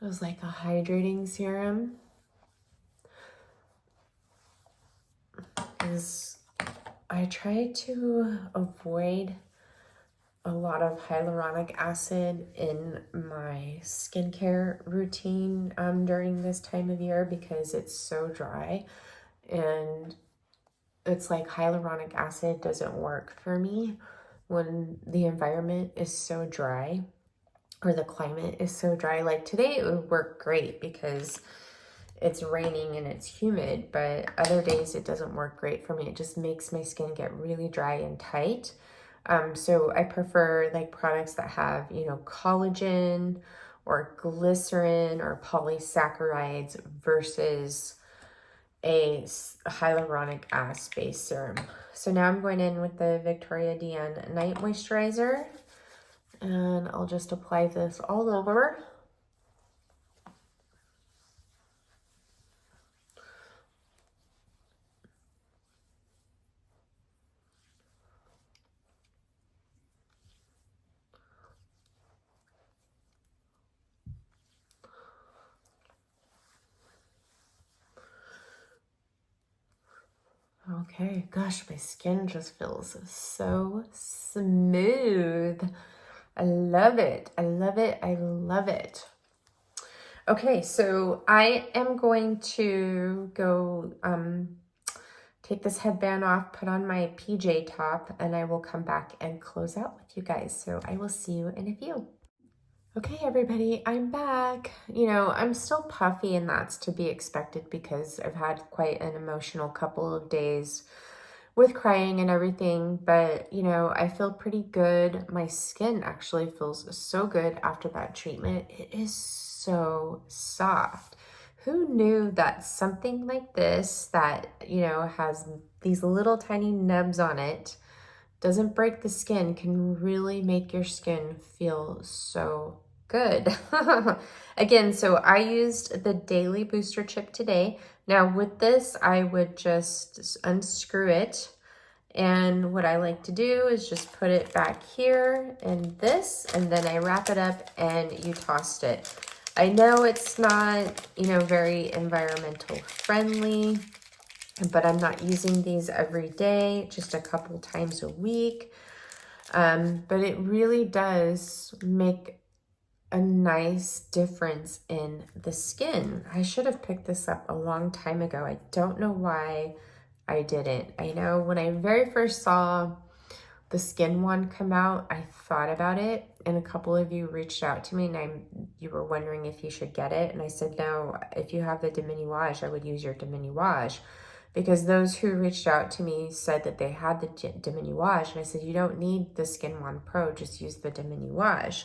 It was like a hydrating serum. Because I try to avoid a lot of hyaluronic acid in my skincare routine during this time of year because it's so dry, and it's like hyaluronic acid doesn't work for me when the environment is so dry or the climate is so dry. Like today it would work great because it's raining and it's humid, but other days it doesn't work great for me. It just makes my skin get really dry and tight. So I prefer like products that have, you know, collagen or glycerin or polysaccharides versus a hyaluronic acid-based serum. So now I'm going in with the Viktoria De Ann Night Moisturizer, and I'll just apply this all over. Okay, gosh, my skin just feels so smooth. I love it. I love it. I love it. Okay, so I am going to go take this headband off, put on my PJ top, and I will come back and close out with you guys. So I will see you in a few. Okay, everybody, I'm back. You know, I'm still puffy, and that's to be expected because I've had quite an emotional couple of days with crying and everything, but you know, I feel pretty good. My skin actually feels so good after that treatment. It is so soft. Who knew that something like this that, you know, has these little tiny nubs on it, doesn't break the skin, can really make your skin feel so good. Again, so I used the Daily Booster Chip today. Now with this, I would just unscrew it. And what I like to do is just put it back here in this, and then I wrap it up and you toss it. I know it's not, you know, very environmental friendly, but I'm not using these every day, just a couple times a week. But it really does make a nice difference in the skin. I should have picked this up a long time ago. I don't know why I didn't. I know when I very first saw the skin one come out, I thought about it, and a couple of you reached out to me and you were wondering if you should get it, and I said no, if you have the Deminuage, I would use your Deminuage, because those who reached out to me said that they had the Deminuage, and I said you don't need the Skin One Pro, just use the Deminuage.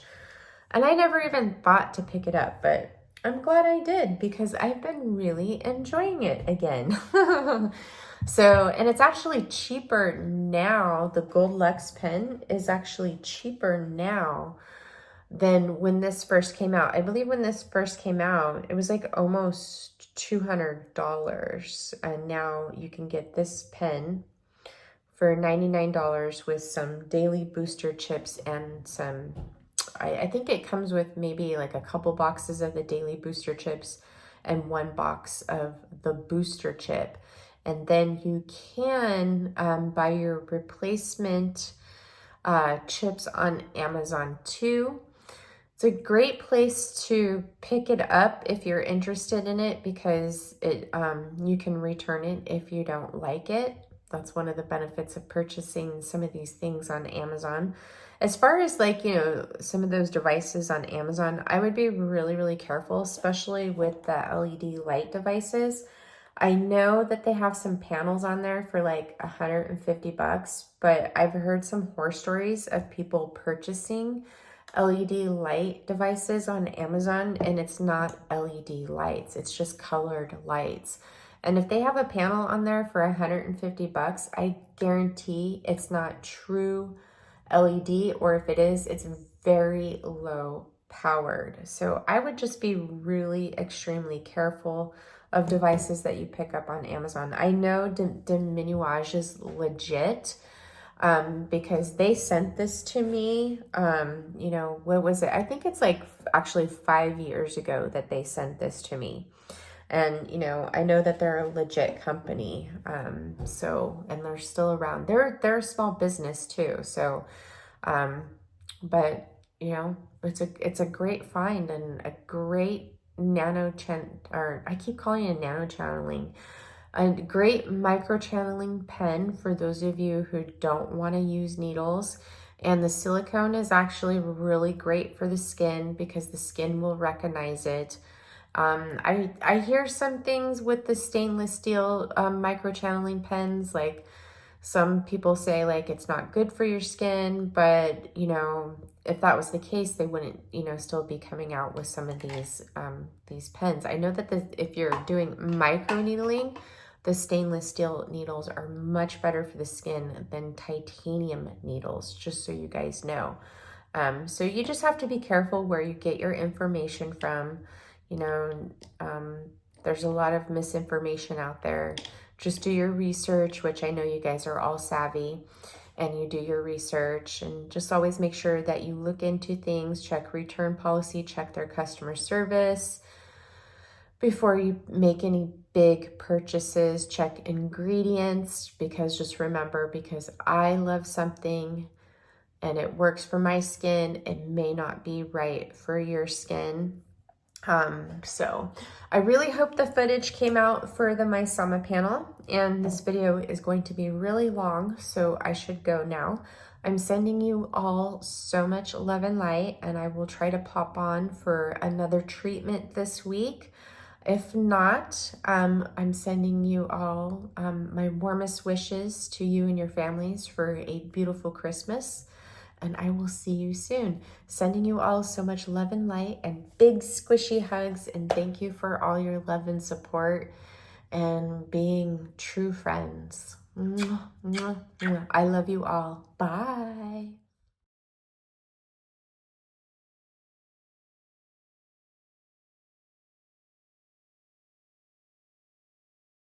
And I never even thought to pick it up, but I'm glad I did because I've been really enjoying it again. So, and it's actually cheaper now. The JoyLux pen is actually cheaper now than when this first came out. I believe when this first came out, it was like almost $200. And now you can get this pen for $99 with some daily booster chips and some, I think it comes with maybe like a couple boxes of the daily booster chips and one box of the booster chip. And then you can buy your replacement chips on Amazon too. It's a great place to pick it up if you're interested in it because it you can return it if you don't like it. That's one of the benefits of purchasing some of these things on Amazon. As far as like, you know, some of those devices on Amazon, I would be really, really careful, especially with the LED light devices. I know that they have some panels on there for like $150, but I've heard some horror stories of people purchasing LED light devices on Amazon, and it's not LED lights, it's just colored lights. And if they have a panel on there for $150, I guarantee it's not true LED, or if it is, it's very low powered. So I would just be really extremely careful of devices that you pick up on Amazon. I know Deminuage is legit because they sent this to me, you know, what was it? I think it's like actually 5 years ago that they sent this to me. And, you know, I know that they're a legit company. So, and they're still around. They're a small business too. So, But, you know, it's a great find and a great or I keep calling it nanochanneling. A great microchanneling pen for those of you who don't want to use needles. And the silicone is actually really great for the skin because the skin will recognize it. I hear some things with the stainless steel microchanneling pens, like some people say like it's not good for your skin, but you know, if that was the case, they wouldn't, you know, still be coming out with some of these pens. I know that if you're doing micro needling, the stainless steel needles are much better for the skin than titanium needles, just so you guys know. So you just have to be careful where you get your information from. You know, there's a lot of misinformation out there. Just do your research, which I know you guys are all savvy, and you do your research, and just always make sure that you look into things, check return policy, check their customer service before you make any big purchases. Check ingredients, because just remember, because I love something and it works for my skin, it may not be right for your skin. So I really hope the footage came out for the Maysama panel, and this video is going to be really long, so I should go now. I'm sending you all so much love and light, and I will try to pop on for another treatment this week. If not, I'm sending you all my warmest wishes to you and your families for a beautiful Christmas. And I will see you soon. Sending you all so much love and light and big squishy hugs. And thank you for all your love and support and being true friends. I love you all. Bye.